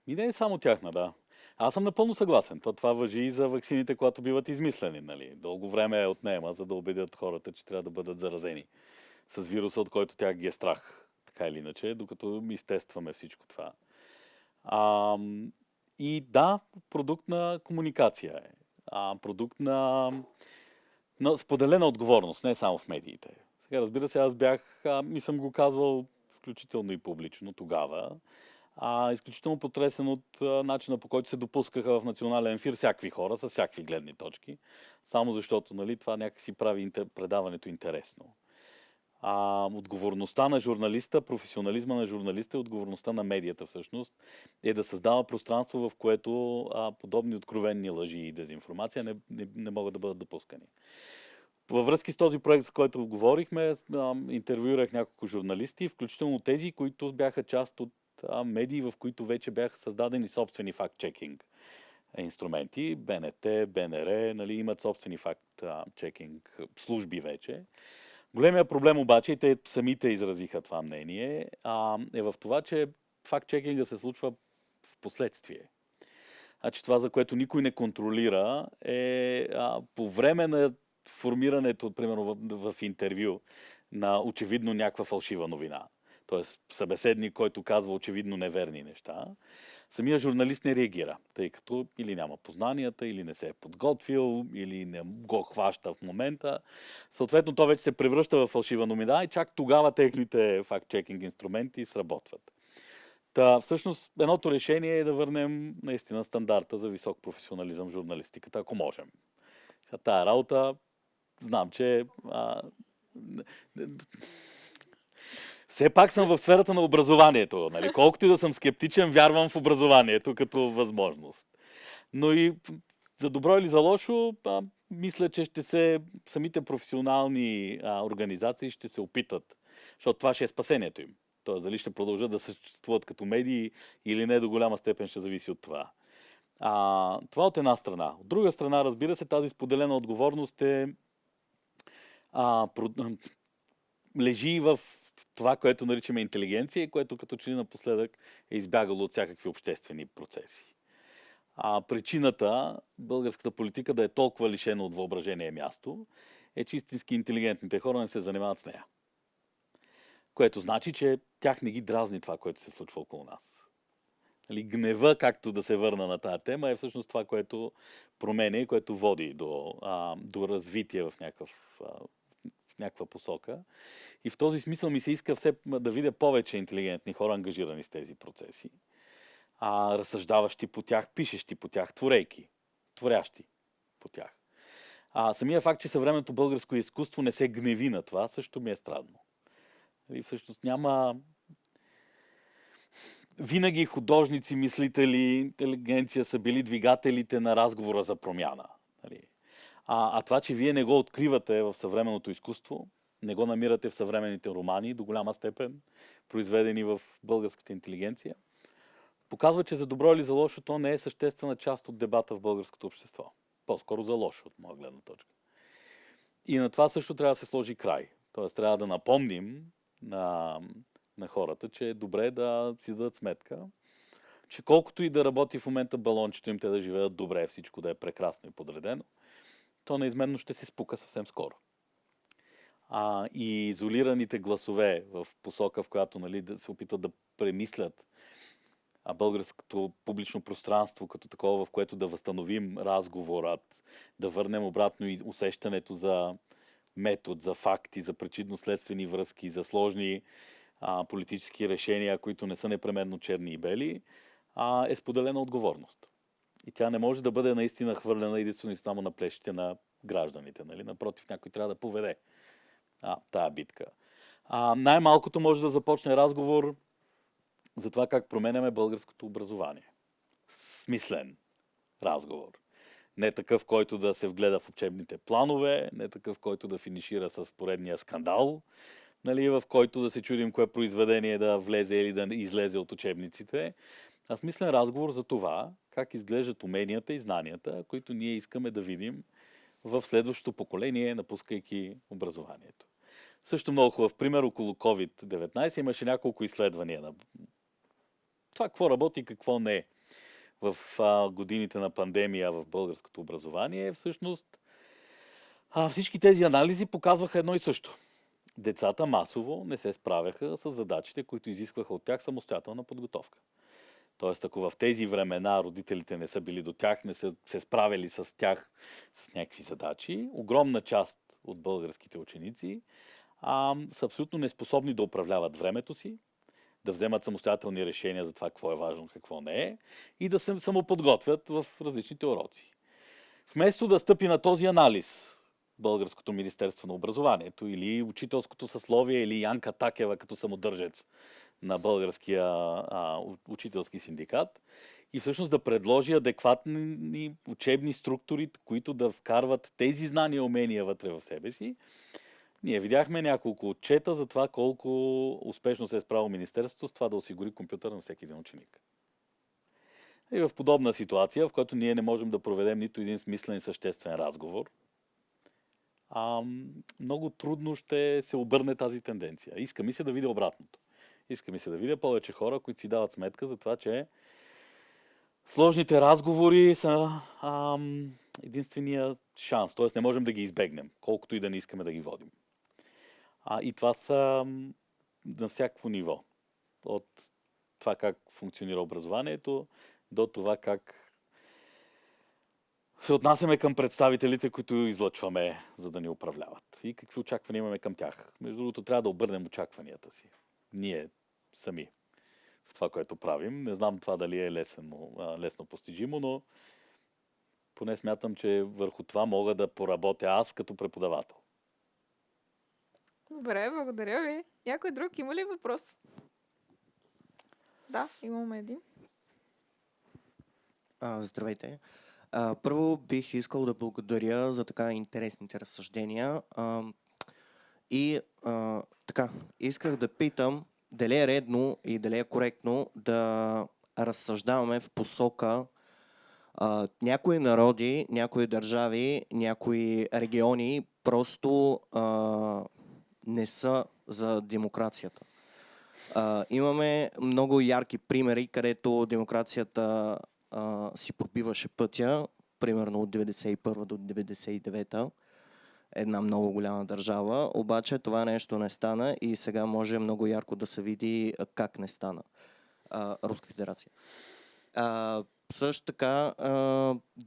Speaker 2: И не е само тяхна, да. Аз съм напълно съгласен. Това важи и за ваксините, когато биват измислени. Нали? Дълго време отнема, за да убедят хората, че трябва да бъдат заразени с вируса, от който тях ги е страх. Така или иначе, докато изтестваме всичко това. И да, продукт на комуникация е. Продукт на споделена отговорност, не само в медиите. Сега, разбира се, аз бях и съм го казвал включително и публично тогава, изключително потресен от начина, по който се допускаха в национален ефир всякакви хора с всякакви гледни точки, само защото, нали, това някакси прави предаването интересно. Отговорността на журналиста, професионализма на журналиста и отговорността на медията всъщност е да създава пространство, в което подобни откровенни лъжи и дезинформация не могат да бъдат допускани. Във връзки с този проект, за който говорихме, интервюирах няколко журналисти, включително тези, които бяха част от медии, в които вече бяха създадени собствени факт-чекинг инструменти. БНТ, БНР, нали, имат собствени факт-чекинг служби вече. Големия проблем обаче, и те самите изразиха това мнение, е в това, че факт-чекинга се случва в последствие. Значи това, за което никой не контролира, е по време на формирането, примерно в интервю, на очевидно някаква фалшива новина. Тоест събеседник, който казва очевидно неверни неща, самия журналист не реагира, тъй като или няма познанията, или не се е подготвил, или не го хваща в момента. Съответно, то вече се превръща в фалшива новина и чак тогава техните факт-чекинг инструменти сработват. Всъщност, едното решение е да върнем наистина стандарта за висок професионализъм в журналистиката, ако можем. Тая работа, знам, че все пак съм в сферата на образованието. Нали? Колкото и да съм скептичен, вярвам в образованието като възможност. Но и за добро или за лошо, мисля, че самите професионални организации ще се опитат, защото това ще е спасението им. Тоест, дали ще продължат да съществуват като медии или не, до голяма степен ще зависи от това. Това от една страна. От друга страна, разбира се, тази споделена отговорност лежи в това, което наричаме интелигенция, което като че ли напоследък е избягало от всякакви обществени процеси. Причината българската политика да е толкова лишена от въображение място е, че истински интелигентните хора не се занимават с нея. Което значи, че тях не ги дразни това, което се случва около нас. Гнева, както да се върна на тази тема, е всъщност това, което променя и което води до развитие в някаква посока. И в този смисъл ми се иска все да видя повече интелигентни хора, ангажирани с тези процеси. Разсъждаващи по тях, пишещи по тях, творящи по тях. Самия факт, че съвременното българско изкуство не се гневи на това, също ми е странно. И всъщност няма... Винаги художници, мислители, интелигенция са били двигателите на разговора за промяна. Това, че вие не го откривате в съвременното изкуство, не го намирате в съвременните романи, до голяма степен произведени в българската интелигенция, показва, че за добро или за лошо то не е съществена част от дебата в българското общество. По-скоро за лошо, от моя гледна точка. И на това също трябва да се сложи край. Тоест трябва да напомним на хората, че е добре да си дадат сметка, че колкото и да работи в момента балончето им, те да живеят добре, всичко да е прекрасно и подредено, то неизменно ще се спука съвсем скоро. И изолираните гласове в посока, в която да се опитат да премислят българското публично пространство като такова, в което да възстановим разговорът, да върнем обратно и усещането за метод, за факти, за причинно-следствени връзки, за сложни политически решения, които не са непременно черни и бели, е споделена отговорност. И тя не може да бъде наистина хвърлена единствено и само на плещите на гражданите. Напротив, някой трябва да поведе тая битка. Най-малкото може да започне разговор за това как променяме българското образование. Смислен разговор. Не такъв, който да се вгледа в учебните планове, не такъв, който да финишира с поредния скандал, в който да се чудим кое произведение да влезе или да излезе от учебниците. Смислен разговор за това как изглеждат уменията и знанията, които ние искаме да видим в следващото поколение, напускайки образованието. Също много хубав пример около COVID-19 имаше няколко изследвания на това какво работи и какво не в годините на пандемия в българското образование. Всъщност всички тези анализи показваха едно и също. Децата масово не се справяха с задачите, които изискваха от тях самостоятелна подготовка. Тоест, ако в тези времена родителите не са били до тях, не са се справили с тях с някакви задачи, огромна част от българските ученици са абсолютно неспособни да управляват времето си, да вземат самостоятелни решения за това какво е важно, какво не е и да се самоподготвят в различните уроци. Вместо да стъпи на този анализ Българското Министерство на образованието или учителското съсловие или Янка Такева като самодържец на българския учителски синдикат и всъщност да предложи адекватни учебни структури, които да вкарват тези знания и умения вътре в себе си. Ние видяхме няколко отчета за това колко успешно се е справило Министерството с това да осигури компютър на всеки един ученик. И в подобна ситуация, в която ние не можем да проведем нито един смислен и съществен разговор, много трудно ще се обърне тази тенденция. Иска ми се да видя обратното. Иска ми се да видя повече хора, които си дават сметка за това, че сложните разговори са единствения шанс. Т.е. не можем да ги избегнем, колкото и да не искаме да ги водим. И това са на всякакво ниво. От това как функционира образованието, до това как се отнасяме към представителите, които излъчваме, за да ни управляват. И какви очаквания имаме към тях. Между другото, трябва да обърнем очакванията си. Ние сами в това, което правим. Не знам това дали е лесно постижимо, но поне смятам, че върху това мога да поработя аз като преподавател.
Speaker 1: Добре, благодаря ви. Някой друг има ли въпрос? Да, имаме един.
Speaker 4: Здравейте. Първо бих искал да благодаря за така интересните разсъждения. Исках да питам дали е редно и дали е коректно да разсъждаваме в посока някои народи, някои държави, някои региони просто не са за демокрацията. Имаме много ярки примери, където демокрацията си пробиваше пътя, примерно от 1991 до 1999, една много голяма държава, обаче това нещо не стана и сега може много ярко да се види как не стана. Руска федерация. Също така,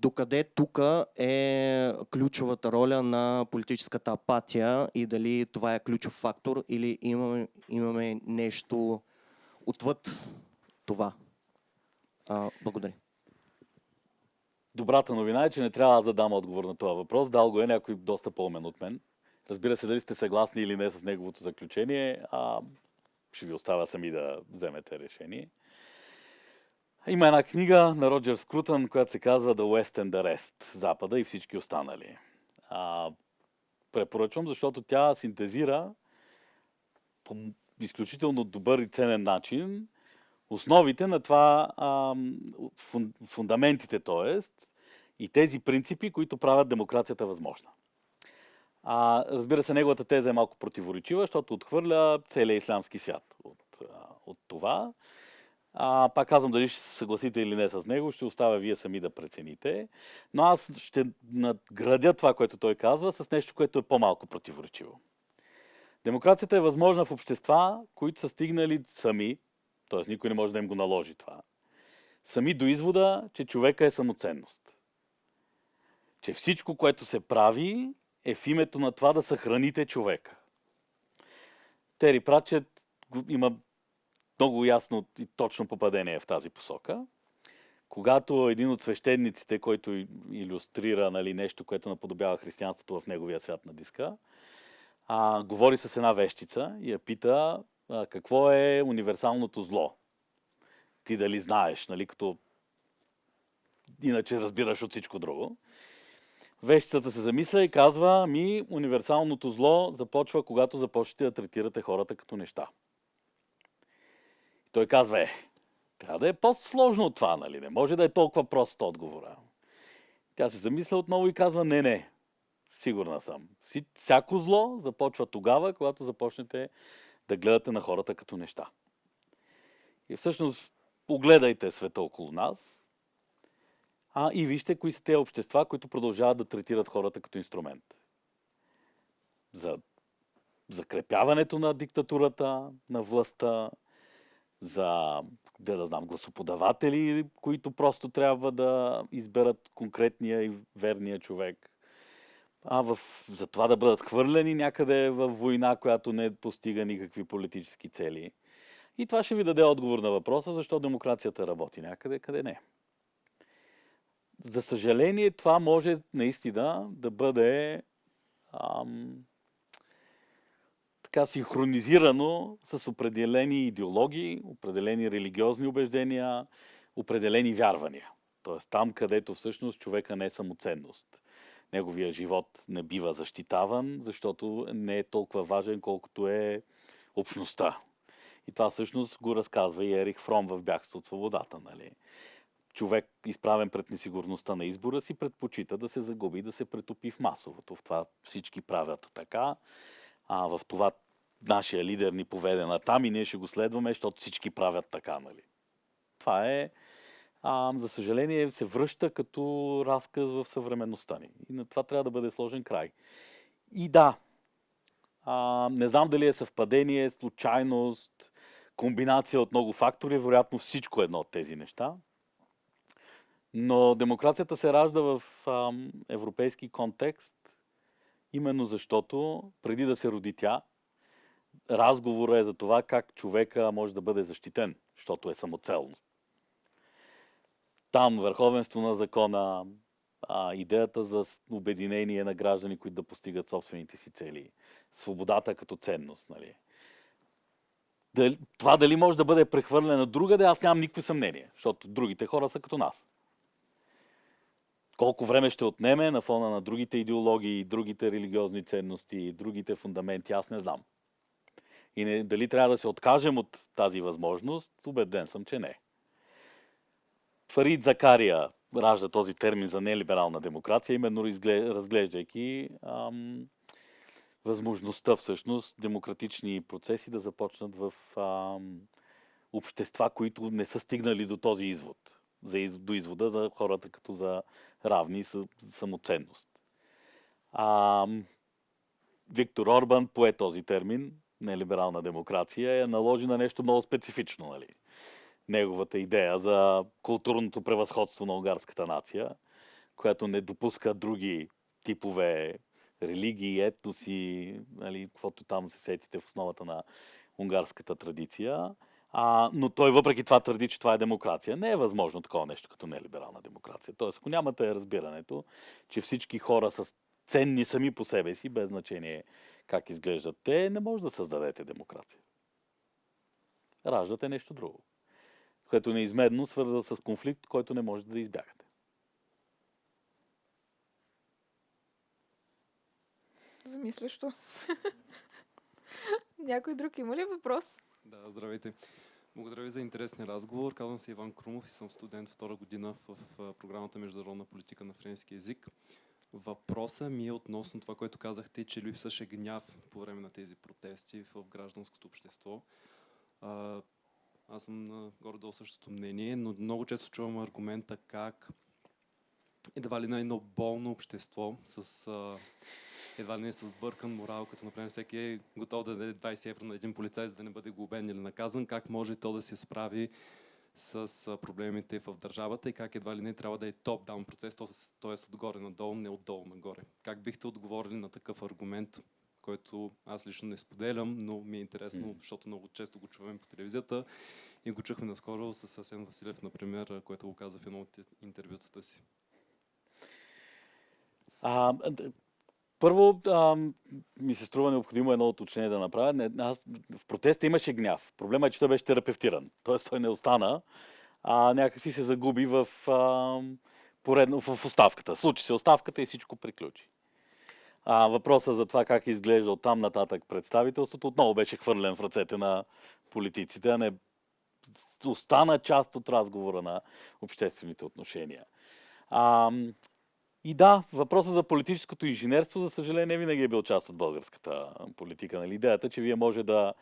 Speaker 4: докъде тук е ключовата роля на политическата апатия и дали това е ключов фактор или имаме нещо отвъд това? Благодаря.
Speaker 2: Добрата новина е, че не трябва аз да дам отговор на това въпрос. Дал го е някой доста по-умен от мен. Разбира се, дали сте съгласни или не с неговото заключение, ще ви оставя сами да вземете решение. Има една книга на Роджер Скрутън, която се казва The West and the Rest, Запада и всички останали. Препоръчвам, защото тя синтезира по изключително добър и ценен начин основите на това, фундаментите, т.е. и тези принципи, които правят демокрацията възможна. Разбира се, неговата теза е малко противоречива, защото отхвърля целия ислямски свят от това. Пак казвам, дали ще се съгласите или не с него, ще оставя вие сами да прецените. Но аз ще надградя това, което той казва, с нещо, което е по-малко противоречиво. Демокрацията е възможна в общества, които са стигнали сами, т.е. никой не може да им го наложи това, сами до извода, че човека е самоценност. Че всичко, което се прави, е в името на това да съхраните човека. Тери Пратчет има много ясно и точно попадение в тази посока. Когато един от свещениците, който илюстрира нещо, което наподобява християнството в неговия свят на диска, говори с една вещица и я пита какво е универсалното зло. Ти дали знаеш, като иначе разбираш от всичко друго. Вещицата се замисля и казва, универсалното зло започва, когато започнете да третирате хората като неща. И той казва, трябва да е по-сложно от това, нали? Не може да е толкова прост отговора. Тя се замисля отново и казва, не, сигурна съм. Всяко зло започва тогава, когато започнете да гледате на хората като неща. И всъщност огледайте света около нас и вижте кои са тези общества, които продължават да третират хората като инструмент. За закрепяването на диктатурата, на властта, за, гласоподаватели, които просто трябва да изберат конкретния и верния човек. За това да бъдат хвърлени някъде в война, която не постига никакви политически цели. И това ще ви даде отговор на въпроса, защо демокрацията работи някъде, къде не. За съжаление, това може наистина да бъде синхронизирано с определени идеологии, определени религиозни убеждения, определени вярвания. Тоест там, където всъщност човека не е самоценност. Неговия живот не бива защитаван, защото не е толкова важен, колкото е общността. И това всъщност го разказва и Ерих Фром в Бягство от свободата. Нали? Човек, изправен пред несигурността на избора си, предпочита да се загуби, да се претопи в масовото. В това всички правят така. В това нашия лидер ни поведе натам и ние ще го следваме, защото всички правят така. Нали? Това е, за съжаление, се връща като разказ в съвременността ни. И на това трябва да бъде сложен край. И да, не знам дали е съвпадение, случайност, комбинация от много фактори, вероятно всичко е едно от тези неща. Но демокрацията се ражда в европейски контекст, именно защото преди да се роди тя, разговорът е за това как човека може да бъде защитен, защото е самоцелно. Там върховенство на закона, идеята за обединение на граждани, които да постигат собствените си цели, свободата като ценност. Нали? Това дали може да бъде прехвърлено другаде, аз нямам никакво съмнение, защото другите хора са като нас. Колко време ще отнеме на фона на другите идеологии, другите религиозни ценности, другите фундаменти, аз не знам. И дали трябва да се откажем от тази възможност, убеден съм, че не. Фарид Закария ражда този термин за нелиберална демокрация, именно разглеждайки възможността всъщност демократични процеси да започнат в общества, които не са стигнали до този извод. До извода за хората като за равни самоценност. Виктор Орбан пое този термин, нелиберална демокрация, наложи на нещо много специфично. Нали? неговата идея за културното превъзходство на унгарската нация, която не допуска други типове религии, етноси, нали, каквото там се сетите в основата на унгарската традиция. Но той въпреки това твърди, че това е демокрация. Не е възможно такова нещо като нелиберална демокрация. Тоест, ако нямате разбирането, че всички хора са ценни сами по себе си, без значение как изглеждат те, не може да създадете демокрация. Раждате нещо друго, което неизменно свързва с конфликт, който не можете да избягате.
Speaker 1: Замислящо. Някой друг има ли въпрос?
Speaker 5: Да, здравейте. Благодаря ви за интересния разговор. Казвам се Иван Крумов и съм студент втора година в програмата Международна политика на френски език. Въпросът ми е относно това, което казахте, че липсваше гняв по време на тези протести в гражданското общество. Аз съм на горе-долу същото мнение, но много често чувам аргумента как едва ли на едно болно общество с едва ли не с бъркан морал, като например всеки е готов да даде 20 евро на един полицай, за да не бъде глобен или наказан, как може то да се справи с проблемите в държавата и как едва ли не трябва да е топ-даун процес, т.е. отгоре надолу, не отдолу нагоре. Как бихте отговорили на такъв аргумент, който аз лично не споделям, но ми е интересно, защото много често го чуваме по телевизията и го чухме наскоро с Асен Василев, например, който го каза в едно от интервютата си.
Speaker 2: Първо, ми се струва необходимо едно уточнение да направя. В протеста имаше гняв. Проблемът е, че той беше терапевтиран. Тоест той не остана, някакси се загуби в оставката. Случи се оставката и всичко приключи. Въпросът за това как изглежда оттам нататък представителството отново беше хвърлен в ръцете на политиците, а не остана част от разговора на обществените отношения. И да, въпросът за политическото инженерство, за съжаление, винаги е бил част от българската политика. Нали? Идеята, че вие може да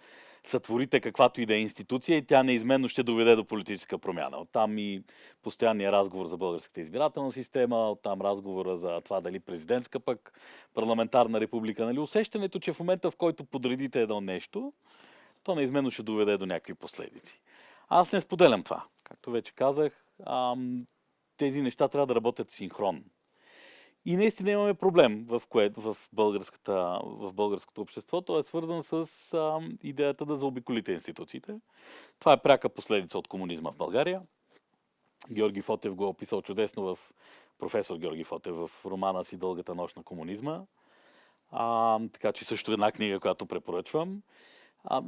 Speaker 2: сътворите каквато и да е институция и тя неизменно ще доведе до политическа промяна. Оттам и постоянния разговор за българската избирателна система, оттам разговора за това дали президентска пък парламентарна република. Нали? Усещането, че в момента, в който подредите едно нещо, то неизменно ще доведе до някакви последици. Аз не споделям това. Както вече казах, тези неща трябва да работят синхронно. И наистина имаме проблем в българското общество. То е свързан с идеята да заобиколите институциите. Това е пряка последица от комунизма в България. Георги Фотев го е описал чудесно професор Георги Фотев в романа си "Дългата нощ на комунизма". Така че също една книга, която препоръчвам.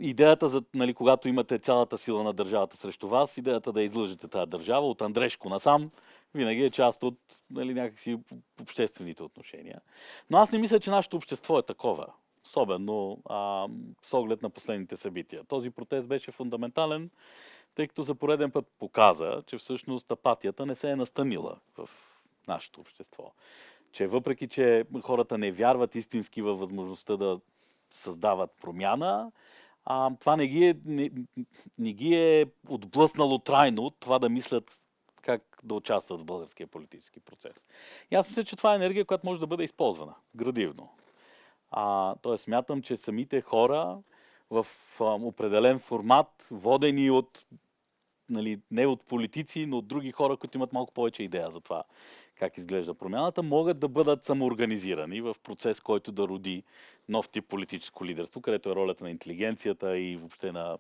Speaker 2: Идеята за, нали, когато имате цялата сила на държавата срещу вас, идеята да излъжете тази държава от Андрешко насам, винаги е част от, нали, някакси обществените отношения. Но аз не мисля, че нашето общество е такова. Особено с оглед на последните събития. Този протест беше фундаментален, тъй като за пореден път показа, че всъщност апатията не се е настанила в нашето общество. Че въпреки, че хората не вярват истински във възможността да създават промяна, това не ги е отблъснало трайно от това да мислят как да участват в българския политически процес. И аз мисля, че това е енергия, която може да бъде използвана градивно. Тоест смятам, че самите хора в определен формат, водени от, нали, не от политици, но от други хора, които имат малко повече идея за това как изглежда промяната, могат да бъдат самоорганизирани в процес, който да роди нов тип политическо лидерство, където е ролята на интелигенцията и въобще на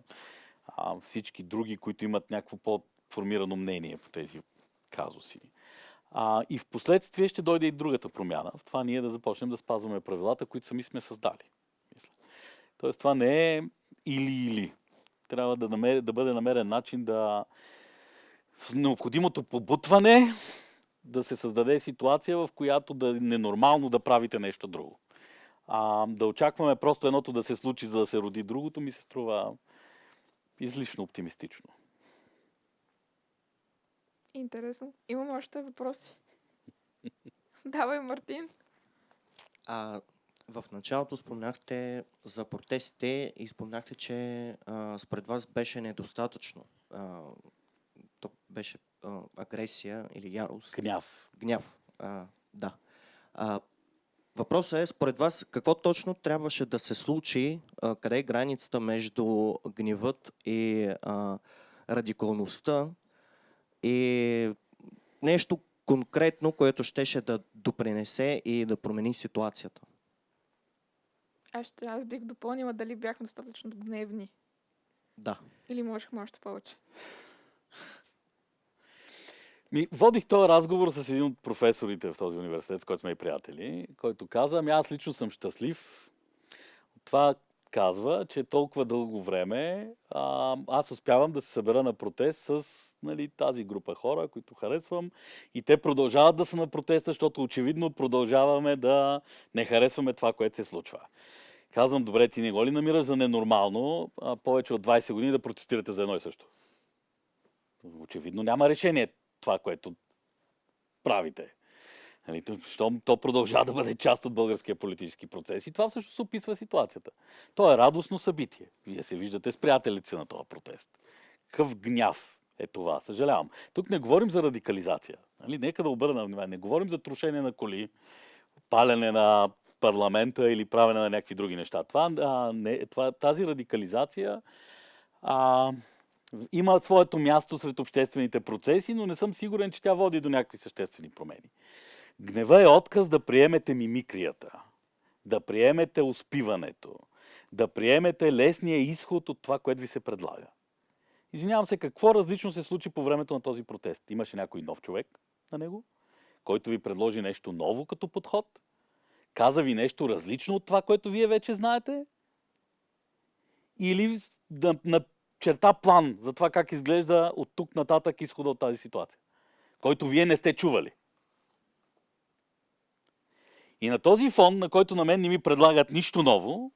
Speaker 2: всички други, които имат някакво по-формирано мнение по тези казуси. И в последствие ще дойде и другата промяна. В това ние да започнем да спазваме правилата, които сами сме създали. Тоест това не е или-или. Трябва да бъде намерен начин да с необходимото побутване да се създаде ситуация, в която да е ненормално да правите нещо друго. Да очакваме просто едното да се случи, за да се роди другото, ми се струва излишно оптимистично.
Speaker 1: Интересно. Имам още въпроси. Давай, Мартин.
Speaker 4: В началото спомнахте за протестите и спомнахте, че според вас беше недостатъчно. То беше агресия или ярост. Гняв. Да. Въпросът е, според вас, какво точно трябваше да се случи, къде е границата между гневът и радикалността и нещо конкретно, което щеше да допринесе и да промени ситуацията.
Speaker 1: Аз бих допълнила дали бяхме достатъчно гневни.
Speaker 4: Да.
Speaker 1: Или можехме още повече.
Speaker 2: Водих този разговор с един от професорите в този университет, с който сме и приятели, който каза, аз лично съм щастлив. Това казва, че толкова дълго време аз успявам да се събера на протест с тази група хора, които харесвам, и те продължават да са на протеста, защото очевидно продължаваме да не харесваме това, което се случва. Казвам, добре, ти не го ли намираш за ненормално повече от 20 години да протестирате за едно и също? Очевидно няма решение това, което правите. Щом то продължава да бъде част от българския политически процес. И това всъщност описва ситуацията. То е радостно събитие. Вие се виждате с приятелите на този протест. Какъв гняв е това, съжалявам. Тук не говорим за радикализация. Нека да обърна внимание. Не говорим за трошене на коли, палене на парламента или правене на някакви други неща. Тази радикализация има своето място сред обществените процеси, но не съм сигурен, че тя води до някакви съществени промени. Гнева е отказ да приемете мимикрията, да приемете успиването, да приемете лесния изход от това, което ви се предлага. Извинявам се, какво различно се случи по времето на този протест? Имаше някой нов човек на него, който ви предложи нещо ново като подход? Каза ви нещо различно от това, което вие вече знаете? Или да начерта план за това как изглежда от тук нататък изхода от тази ситуация, който вие не сте чували? И на този фон, на който на мен не ми предлагат нищо ново,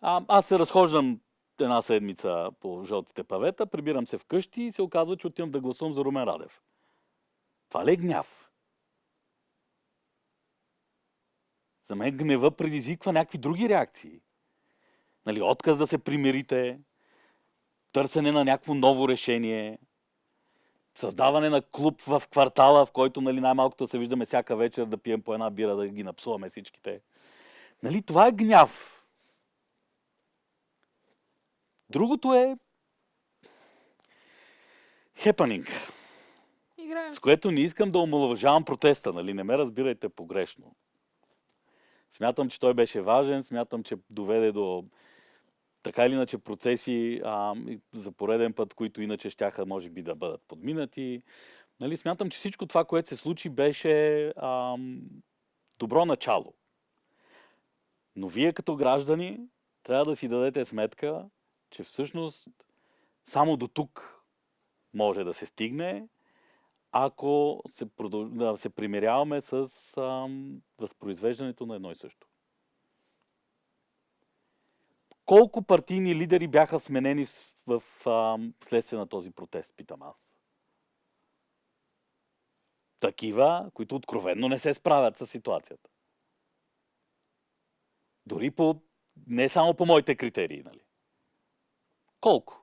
Speaker 2: аз се разхождам една седмица по жълтите павета, прибирам се вкъщи и се оказва, че отивам да гласувам за Румен Радев. Това ли е гняв? За мен гнева предизвиква някакви други реакции. Отказ да се примирите, търсене на някакво ново решение, създаване на клуб в квартала, в който най-малкото се виждаме всяка вечер да пием по една бира, да ги напсуваме всичките. Това е гняв. Другото е хепанинг, с което не искам да омаловажавам протеста, не ме разбирайте погрешно. Смятам, че той беше важен, смятам, че доведе до така или иначе процеси за пореден път, които иначе щяха може би да бъдат подминати. Смятам, че всичко това, което се случи, беше добро начало. Но вие като граждани трябва да си дадете сметка, че всъщност само до тук може да се стигне, ако се примиряваме с възпроизвеждането на едно и също. Колко партийни лидери бяха сменени в следствие на този протест, питам аз? Такива, които откровенно не се справят с ситуацията. Дори не само по моите критерии, Колко?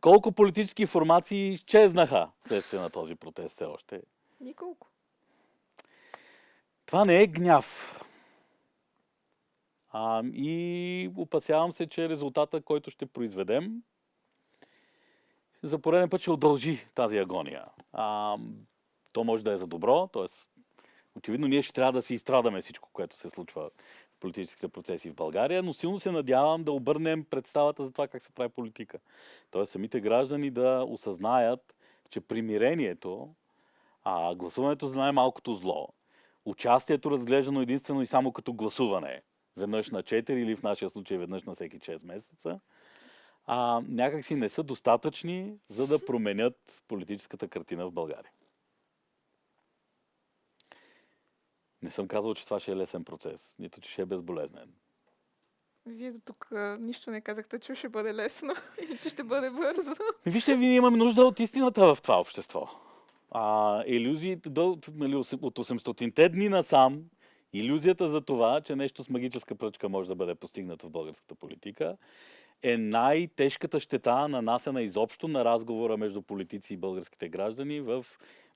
Speaker 2: Колко политически формации изчезнаха следствие на този протест все още?
Speaker 1: Николко.
Speaker 2: Това не е гняв. И опасявам се, че резултата, който ще произведем, за пореден път ще удължи тази агония. То може да е за добро, т.е. очевидно ние ще трябва да си изстрадаме всичко, което се случва в политическите процеси в България, но силно се надявам да обърнем представата за това как се прави политика. Т.е. самите граждани да осъзнаят, че примирението, гласуването за най-малкото зло, участието разглеждано единствено и само като гласуване, веднъж на 4 или в нашия случай веднъж на всеки 6 месеца, някакси не са достатъчни, за да променят политическата картина в България. Не съм казал, че това ще е лесен процес, нито че ще е безболезнен.
Speaker 1: Вие до тук нищо не казахте, че ще бъде лесно и че ще бъде бързо.
Speaker 2: Вижте, ние имаме нужда от истината в това общество. Илюзиите от 800-те дни насам, илюзията за това, че нещо с магическа пръчка може да бъде постигнато в българската политика, е най-тежката щета, нанасена изобщо на разговора между политици и българските граждани в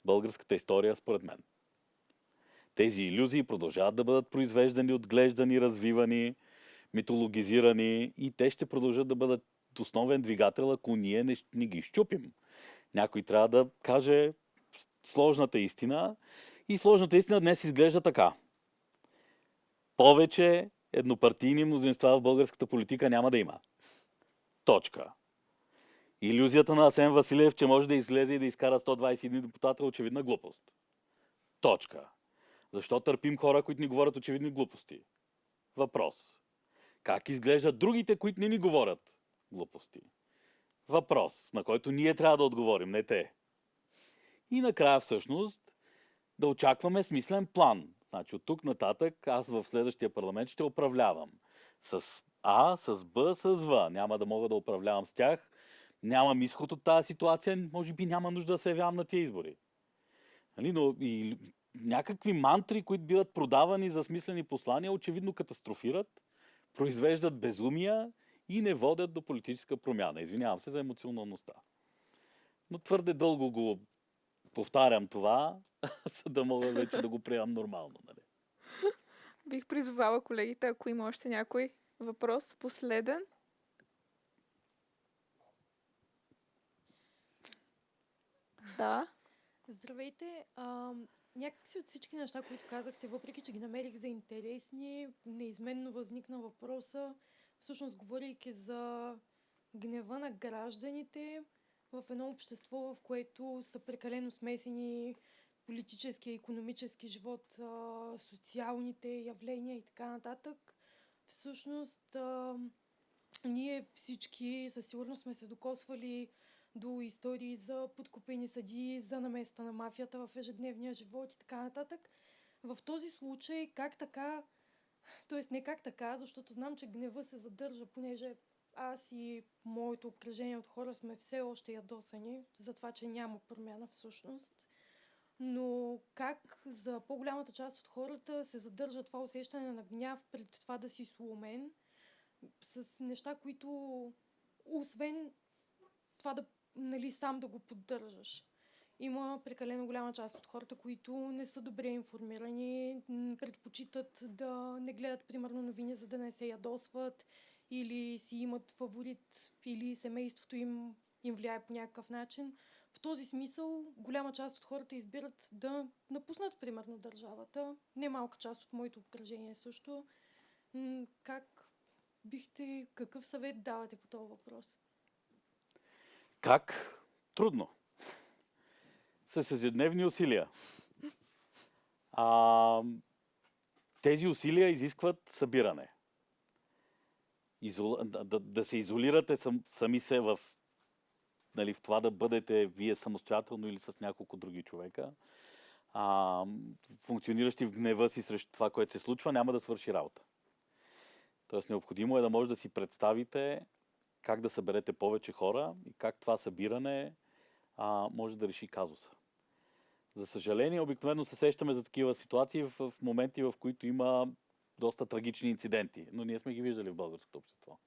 Speaker 2: българската история, според мен. Тези илюзии продължават да бъдат произвеждани, отглеждани, развивани митологизирани и те ще продължат да бъдат основен двигател, ако ние не ги щупим. Някой трябва да каже сложната истина и сложната истина днес изглежда така. Повече еднопартийни мнозинства в българската политика няма да има. Точка. Илюзията на Асен Василев, че може да излезе и да изкара 121 депутата, е очевидна глупост. Точка. Защо търпим хора, които ни говорят очевидни глупости? Въпрос. Как изглеждат другите, които не ни говорят глупости? Въпрос, на който ние трябва да отговорим, не те. И накрая всъщност да очакваме смислен план. Значи от тук нататък аз в следващия парламент ще управлявам. С А, с Б, с В. Няма да мога да управлявам с тях. Нямам изход от тази ситуация. Може би няма нужда да се явявам на тия избори. Нали? Но и някакви мантри, които биват продавани за смислени послания, очевидно катастрофират, произвеждат безумия и не водят до политическа промяна. Извинявам се за емоционалността. Но твърде дълго го повтарям това, за да мога вече да го приемам нормално. Нали?
Speaker 1: Бих призовала колегите, ако има още някой въпрос, последен. Да.
Speaker 6: Здравейте! Някакси от всички неща, които казахте, въпреки че ги намерих за интересни, неизменно възникна въпроса, всъщност говорейки за гнева на гражданите в едно общество, в което са прекалено смесени политическия, икономически живот, социалните явления и така нататък. Всъщност, ние всички със сигурност сме се докосвали до истории за подкупени съдии, за наместа на мафията в ежедневния живот и така нататък. В този случай как така, т.е. не как така, защото знам, че гнева се задържа, понеже аз и моето обкръжение от хора сме все още ядосани за това, че няма промяна всъщност. Но как за по-голямата част от хората се задържа това усещане на гняв пред това да си сломен с неща, които освен това да, нали, сам да го поддържаш. Има прекалено голяма част от хората, които не са добре информирани, предпочитат да не гледат примерно новини, за да не се ядосват, или си имат фаворит, или семейството им влияе по някакъв начин. В този смисъл голяма част от хората избират да напуснат примерно държавата. Немалка част от моето обкръжение също. Какъв съвет давате по този въпрос?
Speaker 2: Как? Трудно. С ежедневни усилия. Тези усилия изискват събиране. Да се изолирате сами се в това да бъдете вие самостоятелно или с няколко други човека, функциониращи в гнева си срещу това, което се случва, няма да свърши работа. Тоест необходимо е да може да си представите как да съберете повече хора и как това събиране може да реши казуса. За съжаление, обикновено се сещаме за такива ситуации в моменти, в които има доста трагични инциденти, но ние сме ги виждали в българското общество.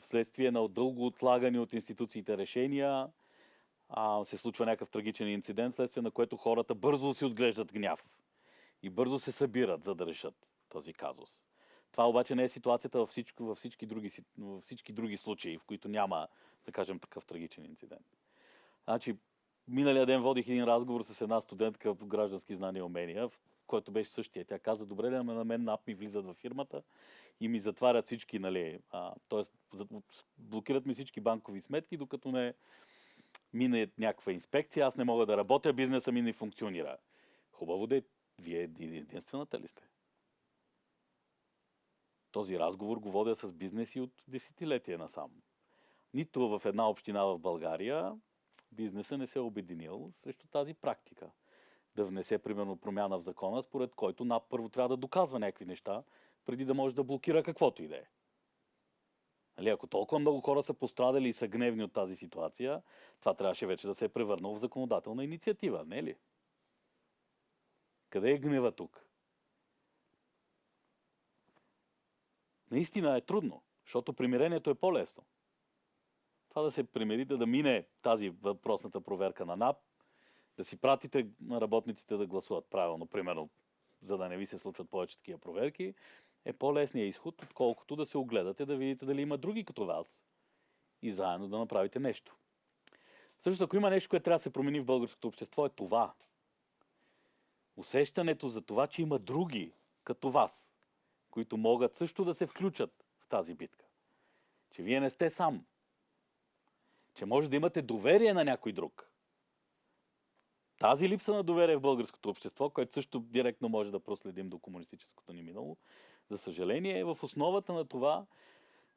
Speaker 2: Вследствие на дълго отлагани от институциите решения се случва някакъв трагичен инцидент, вследствие на което хората бързо си отглеждат гняв и бързо се събират, за да решат този казус. Това обаче не е ситуацията във всички други случаи, в които няма, да кажем, такъв трагичен инцидент. Значи, миналия ден водих един разговор с една студентка в граждански знания и умения, в който беше същия. Тя каза, добре, да на мен НАП ми влизат във фирмата и ми затварят всички, т.е. блокират ми всички банкови сметки, докато не мине някаква инспекция, аз не мога да работя, бизнеса ми не функционира. Хубаво да е, вие единствената ли сте? Този разговор го водя с бизнеси от десетилетия насам. Нито в една община в България бизнеса не се е обединил срещу тази практика. Да внесе, примерно, промяна в закона, според който НАП първо трябва да доказва някакви неща, преди да може да блокира каквото и да е. Ако толкова много хора са пострадали и са гневни от тази ситуация, това трябваше вече да се е превърнало в законодателна инициатива, не ли? Къде е гнева тук? Наистина е трудно, защото примирението е по-лесно. Това да се примири, да мине тази въпросната проверка на НАП, да си пратите на работниците да гласуват правилно, примерно, за да не ви се случват повече такива проверки, е по-лесният изход, отколкото да се огледате, да видите дали има други като вас и заедно да направите нещо. Също, ако има нещо, което трябва да се промени в българското общество, е това. Усещането за това, че има други като вас, които могат също да се включат в тази битка. Че вие не сте сам. Че може да имате доверие на някой друг. Тази липса на доверие в българското общество, което също директно може да проследим до комунистическото ни минало, за съжаление е в основата на това,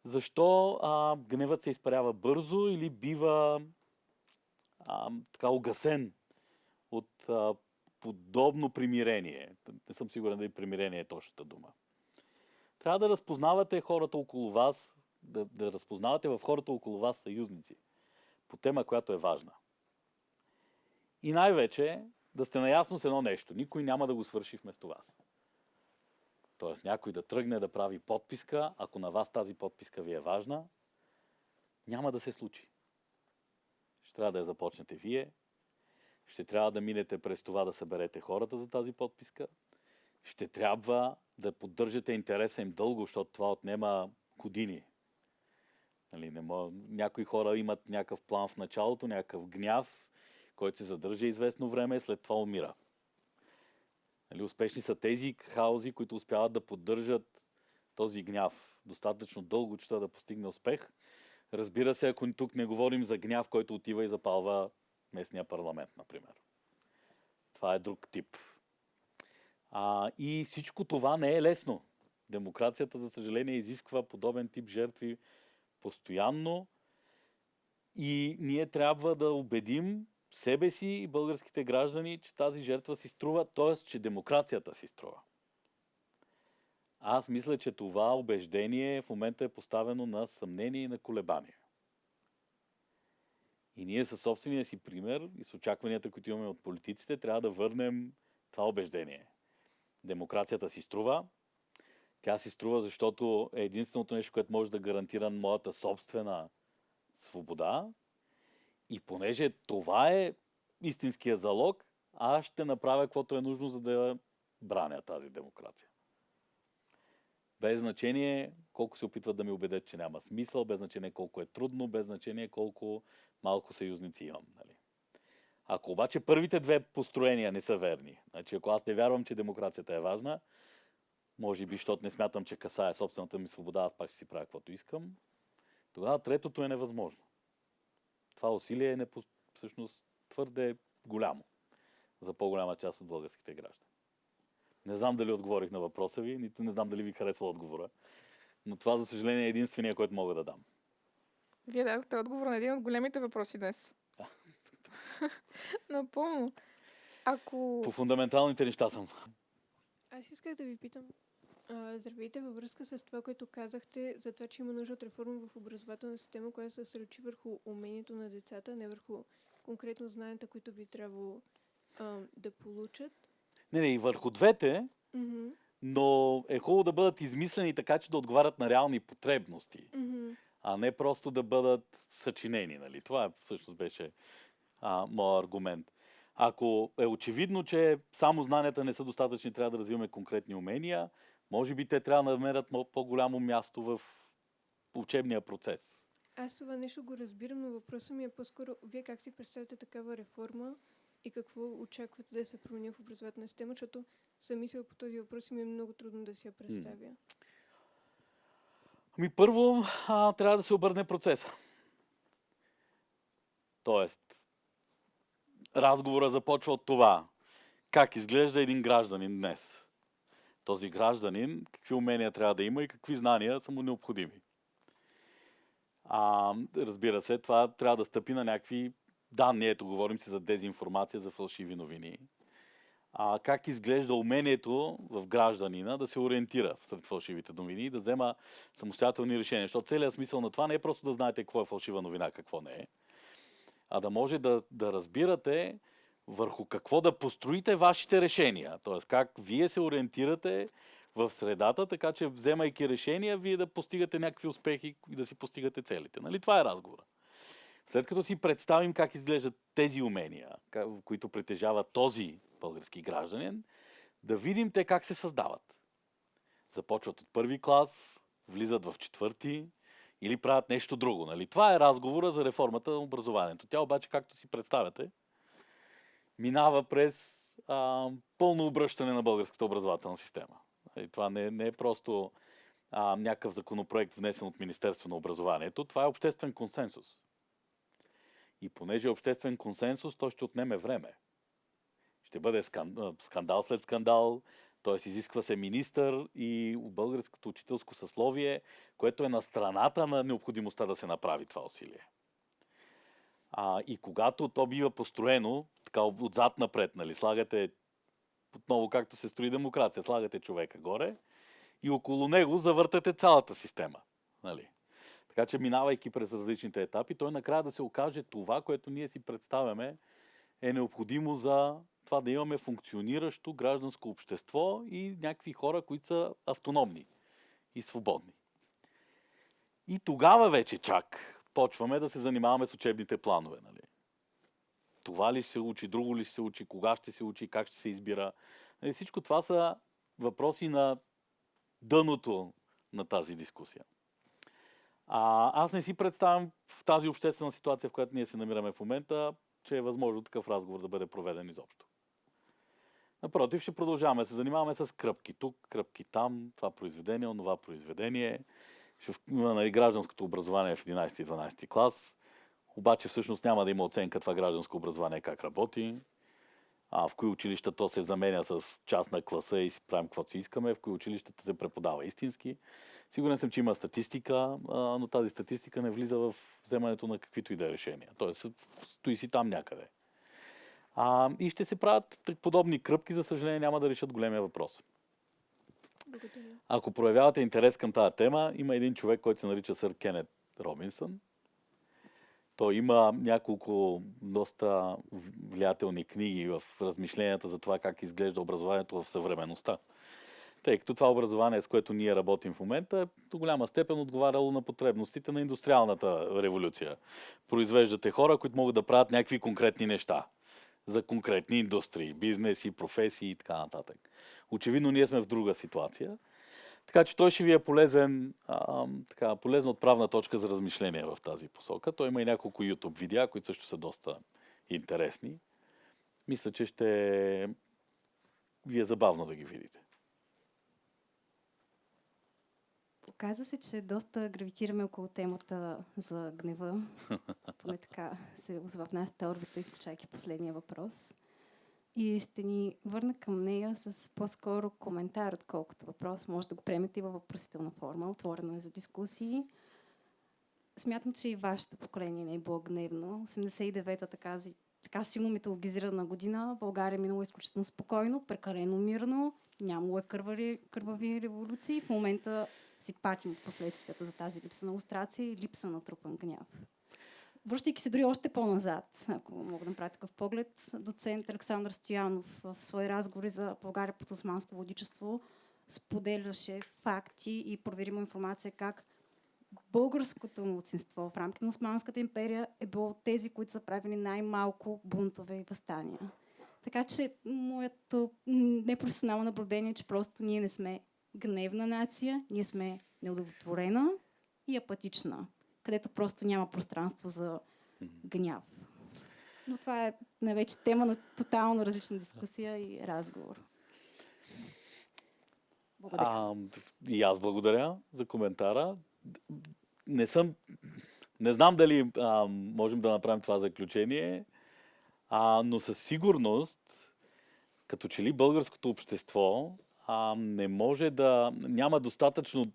Speaker 2: защо гневът се изпарява бързо или бива така угасен от подобно примирение. Не съм сигурен дали примирение е точната дума. Трябва да разпознавате хората около вас, да разпознавате в хората около вас съюзници по тема, която е важна. И най-вече да сте наясно с едно нещо. Никой няма да го свърши вместо вас. Тоест някой да тръгне да прави подписка, ако на вас тази подписка ви е важна, няма да се случи. Ще трябва да я започнете вие, ще трябва да минете през това да съберете хората за тази подписка, ще трябва да поддържате интереса им дълго, защото това отнема години. Нали, някои хора имат някакъв план в началото, някакъв гняв, който се задържа известно време, след това умира. Нали, успешни са тези хаузи, които успяват да поддържат този гняв достатъчно дълго, че да постигне успех. Разбира се, ако тук не говорим за гняв, който отива и запалва местния парламент, например. Това е друг тип. И всичко това не е лесно. Демокрацията, за съжаление, изисква подобен тип жертви постоянно и ние трябва да убедим себе си и българските граждани, че тази жертва си струва, т.е. че демокрацията си струва. Аз мисля, че това убеждение в момента е поставено на съмнение и на колебание. И ние със собствения си пример и с очакванията, които имаме от политиците, трябва да върнем това убеждение. Демокрацията си струва. Тя си струва, защото е единственото нещо, което може да гарантира моята собствена свобода. И понеже това е истинския залог, аз ще направя каквото е нужно, за да браня тази демокрация. Без значение колко се опитват да ми убедят, че няма смисъл, без значение колко е трудно, без значение колко малко съюзници имам. Нали? Ако обаче първите две построения не са верни, значи ако аз не вярвам, че демокрацията е важна, може би, защото не смятам, че касае собствената ми свобода, аз пак ще си правя каквото искам, тогава третото е невъзможно. Това усилие е всъщност твърде голямо за по-голяма част от българските граждани. Не знам дали отговорих на въпроса ви, нито не знам дали ви харесва отговора, но това, за съжаление, е единствения, който мога да дам.
Speaker 1: Вие дадохте отговор на един от големите въпроси днес. Напълно.
Speaker 2: По фундаменталните неща съм.
Speaker 7: Аз исках да ви питам, здравейте, във връзка с това, което казахте, за това, че има нужда от реформа в образователна система, която се съсредоточи върху умението на децата, не върху конкретно знанията, които би трябвало да получат.
Speaker 2: Не, и върху двете, но е хубаво да бъдат измислени така, че да отговарят на реални потребности, а не просто да бъдат съчинени. Нали? Това всъщност беше моят аргумент. Ако е очевидно, че само знанията не са достатъчни, трябва да развиваме конкретни умения, може би те трябва да намерят по-голямо място в учебния процес.
Speaker 7: Аз това нещо го разбирам, но въпросът ми е по-скоро, вие как си представяте такава реформа и какво очаквате да се промени в образователна система, защото съм мисля по този въпрос и ми е много трудно да си я представя.
Speaker 2: Първо трябва да се обърне процеса. Тоест, разговора започва от това. Как изглежда един гражданин днес? Този гражданин, какви умения трябва да има и какви знания са му необходими. Разбира се, това трябва да стъпи на някакви данни. Ето, говорим си за дезинформация, за фалшиви новини. Как изглежда умението в гражданина да се ориентира сред фалшивите новини и да взема самостоятелни решения. Защото целият смисъл на това не е просто да знаете какво е фалшива новина, какво не е, а да може да разбирате върху какво да построите вашите решения. Тоест как вие се ориентирате в средата, така че вземайки решения, вие да постигате някакви успехи и да си постигате целите. Нали? Това е разговора. След като си представим как изглеждат тези умения, които притежава този български гражданин, да видим те как се създават. започват от първи клас, влизат в четвърти или правят нещо друго. Нали? Това е разговора за реформата на образованието. Тя обаче, както си представяте, минава през пълно обръщане на българската образователна система. И това не е просто някакъв законопроект, внесен от Министерство на образованието. Това е обществен консенсус. И понеже е обществен консенсус, той ще отнеме време. Ще бъде скандал след скандал, т.е. изисква се министър и българското учителско съсловие, което е на страната на необходимостта да се направи това усилие. И когато то бива построено, така отзад напред, нали, слагате отново както се строи демокрация, слагате човека горе и около него завъртате цялата система. Нали. Така че минавайки през различните етапи, той накрая да се окаже това, което ние си представяме, е необходимо за това да имаме функциониращо гражданско общество и някакви хора, които са автономни и свободни. И тогава вече чак почваме да се занимаваме с учебните планове. Нали. Това ли ще се учи, друго ли ще се учи, кога ще се учи, как ще се избира. Нали, всичко това са въпроси на дъното на тази дискусия. Аз не си представям в тази обществена ситуация, в която ние се намираме в момента, че е възможно такъв разговор да бъде проведен изобщо. Напротив, ще продължаваме. Се занимаваме с кръпки тук, кръпки там, това произведение, онова произведение. Ще има гражданското образование в 11 и 12 клас. Обаче всъщност няма да има оценка това гражданско образование как работи. В кои училища то се заменя с частна класа и си правим каквото си искаме, в кои училищата се преподава истински. Сигурен съм, че има статистика, но тази статистика не влиза в вземането на каквито и да е решения. Тоест, стои си там някъде. И ще се правят подобни кръпки, за съжаление няма да решат големия въпрос.
Speaker 7: Благодаря.
Speaker 2: Ако проявявате интерес към тази тема, има един човек, който се нарича сър Кенет Робинсън. Той има няколко доста влиятелни книги в размишленията за това как изглежда образованието в съвременността. Тъй като това образование, с което ние работим в момента, до голяма степен отговаряло на потребностите на индустриалната революция. Произвеждате хора, които могат да правят някакви конкретни неща за конкретни индустрии, бизнеси, професии и така нататък. Очевидно ние сме в друга ситуация. Така че той ще ви е полезен, полезна отправна точка за размишление в тази посока. Той има и няколко YouTube видеа, които също са доста интересни. Мисля, че ще ви е забавно да ги видите.
Speaker 3: Оказва се, че доста гравитираме около темата за гнева. Поне така се озва в нашата орбита, изключайки последния въпрос. И ще ни върна към нея с по-скоро коментар, отколкото въпрос. Може да го приемете и във въпросителна форма. Отворено е за дискусии. Смятам, че и вашето поколение не е било гневно. 89-та така силно митологизирана година. България е минала изключително спокойно, прекалено мирно. Нямало е кървави революции. В момента си патим от последствията за тази липса на лустрация и липса на трупан гняв. Връщайки се дори още по-назад, ако мога да направя такъв поглед, доцент Александър Стоянов в свои разговори за България под османско владичество споделяше факти и проверима информация как българското малцинство в рамките на Османската империя е било от тези, които са правили най-малко бунтове и въстания. Така че моето непрофесионално наблюдение е, че просто ние не сме гневна нация, ние сме неудовлетворена и апатична, където просто няма пространство за гняв. Но това е вече тема на тотално различна дискусия и разговор. Благодаря.
Speaker 2: И аз благодаря за коментара. Не знам дали можем да направим това заключение, но със сигурност, като че ли българското общество няма достатъчно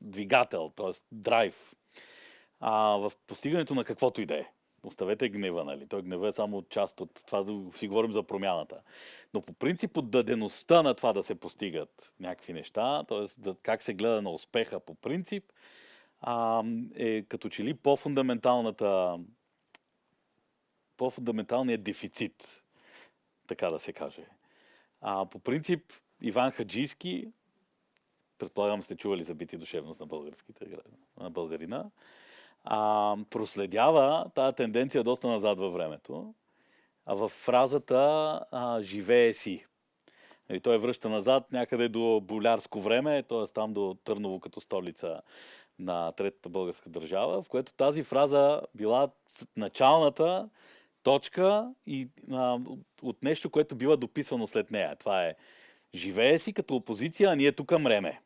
Speaker 2: двигател, т.е. драйв в постигането на каквото и да е. Оставете гнева, нали? Той гнева е само част от това, си говорим за промяната. Но по принцип отдадеността на това да се постигат някакви неща, т.е. как се гледа на успеха по принцип, е като че ли по-фундаменталният дефицит, така да се каже. По принцип, Иван Хаджийски, предполагам сте чували за бит и душевност на българина, проследява тази тенденция доста назад във времето, в фразата «живее си». И той връща назад някъде до болярско време, т.е. там до Търново като столица на Третата българска държава, в което тази фраза била началната точка и от нещо, което бива дописвано след нея. Това е: живее си като опозиция, а ние тук мреме.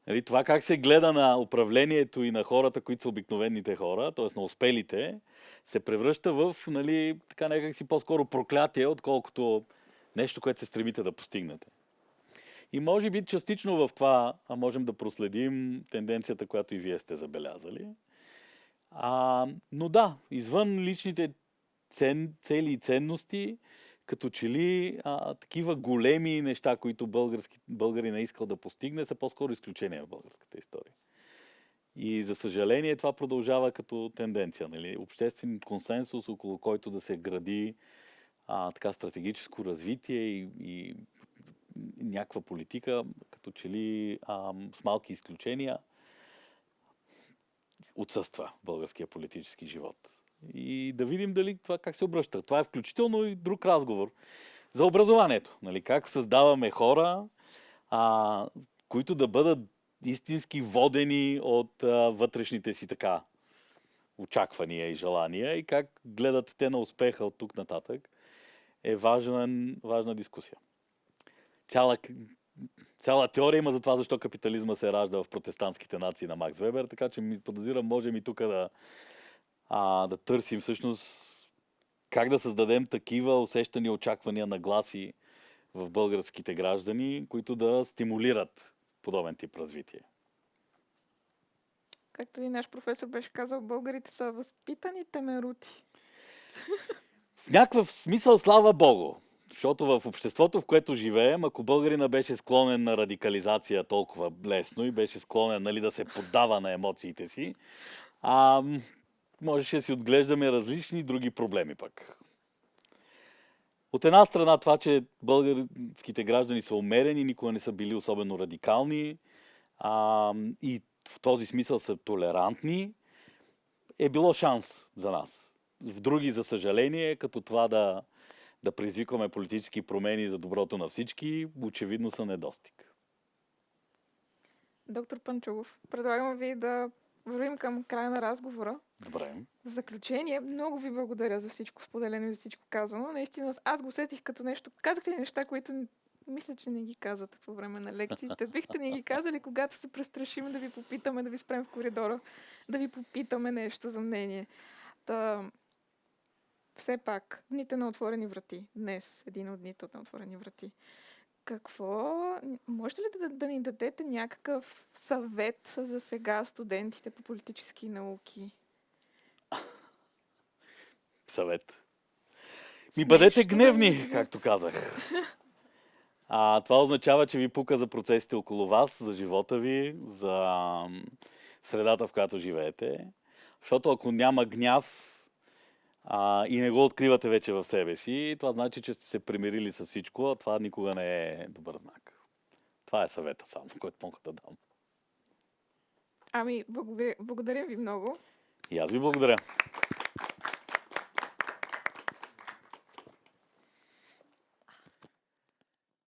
Speaker 2: Нали, това как се гледа на управлението и на хората, които са обикновените хора, т.е. на успелите, се превръща в, нали, така някакси по-скоро проклятие, отколкото нещо, което се стремите да постигнете. И може би частично в това можем да проследим тенденцията, която и вие сте забелязали. Но да, извън личните цели и ценности, като че ли такива големи неща, които българин е искал да постигне, са по-скоро изключения в българската история. И за съжаление това продължава като тенденция. Нали? Обществен консенсус, около който да се гради така стратегическо развитие и някаква политика, като че ли с малки изключения, отсъства в българския политически живот. И да видим дали това как се обръща. Това е включително и друг разговор за образованието. Нали? Как създаваме хора, които да бъдат истински водени от вътрешните си така очаквания и желания, и как гледат те на успеха от тук нататък, е важна дискусия. Цяла теория има за това, защо капитализма се ражда в протестантските нации на Макс Вебер, така че ми подозирам, можем и тук да търсим всъщност как да създадем такива усещания, очаквания, нагласи в българските граждани, които да стимулират подобен тип развитие.
Speaker 1: Както и наш професор беше казал, българите са възпитани темерути.
Speaker 2: В някакъв смисъл, слава Богу. Защото в обществото, в което живеем, ако българина беше склонен на радикализация толкова лесно и беше склонен, нали, да се поддава на емоциите си, можеше да си отглеждаме различни други проблеми пък. От една страна това, че българските граждани са умерени, никога не са били особено радикални и в този смисъл са толерантни, е било шанс за нас. В други, за съжаление, като това да предизвикваме политически промени за доброто на всички, очевидно са недостиг.
Speaker 1: Доктор Панчулов, предлагам ви да вървим към края на разговора.
Speaker 2: Добре.
Speaker 1: В заключение, много ви благодаря за всичко споделено и за всичко казано. Наистина, аз го усетих като нещо. Казахте ли неща, които мисля, че не ги казвате по време на лекциите. Бихте ни ги казали, когато се престрашим да ви попитаме, да ви спрем в коридора, да ви попитаме нещо за мнение. Все пак, дните на отворени врати. Днес, един от дните на отворени врати. Можете ли да ни дадете някакъв съвет за сега студентите по политически науки?
Speaker 2: Съвет. Бъдете гневни, както казах. Това означава, че ви пука за процесите около вас, за живота ви, за средата, в която живеете. Защото ако няма гняв и не го откривате вече в себе си, това значи, че сте се примирили с всичко, а това никога не е добър знак. Това е съвета само, който мога да дам.
Speaker 1: Благодаря ви много.
Speaker 2: И аз ви благодаря.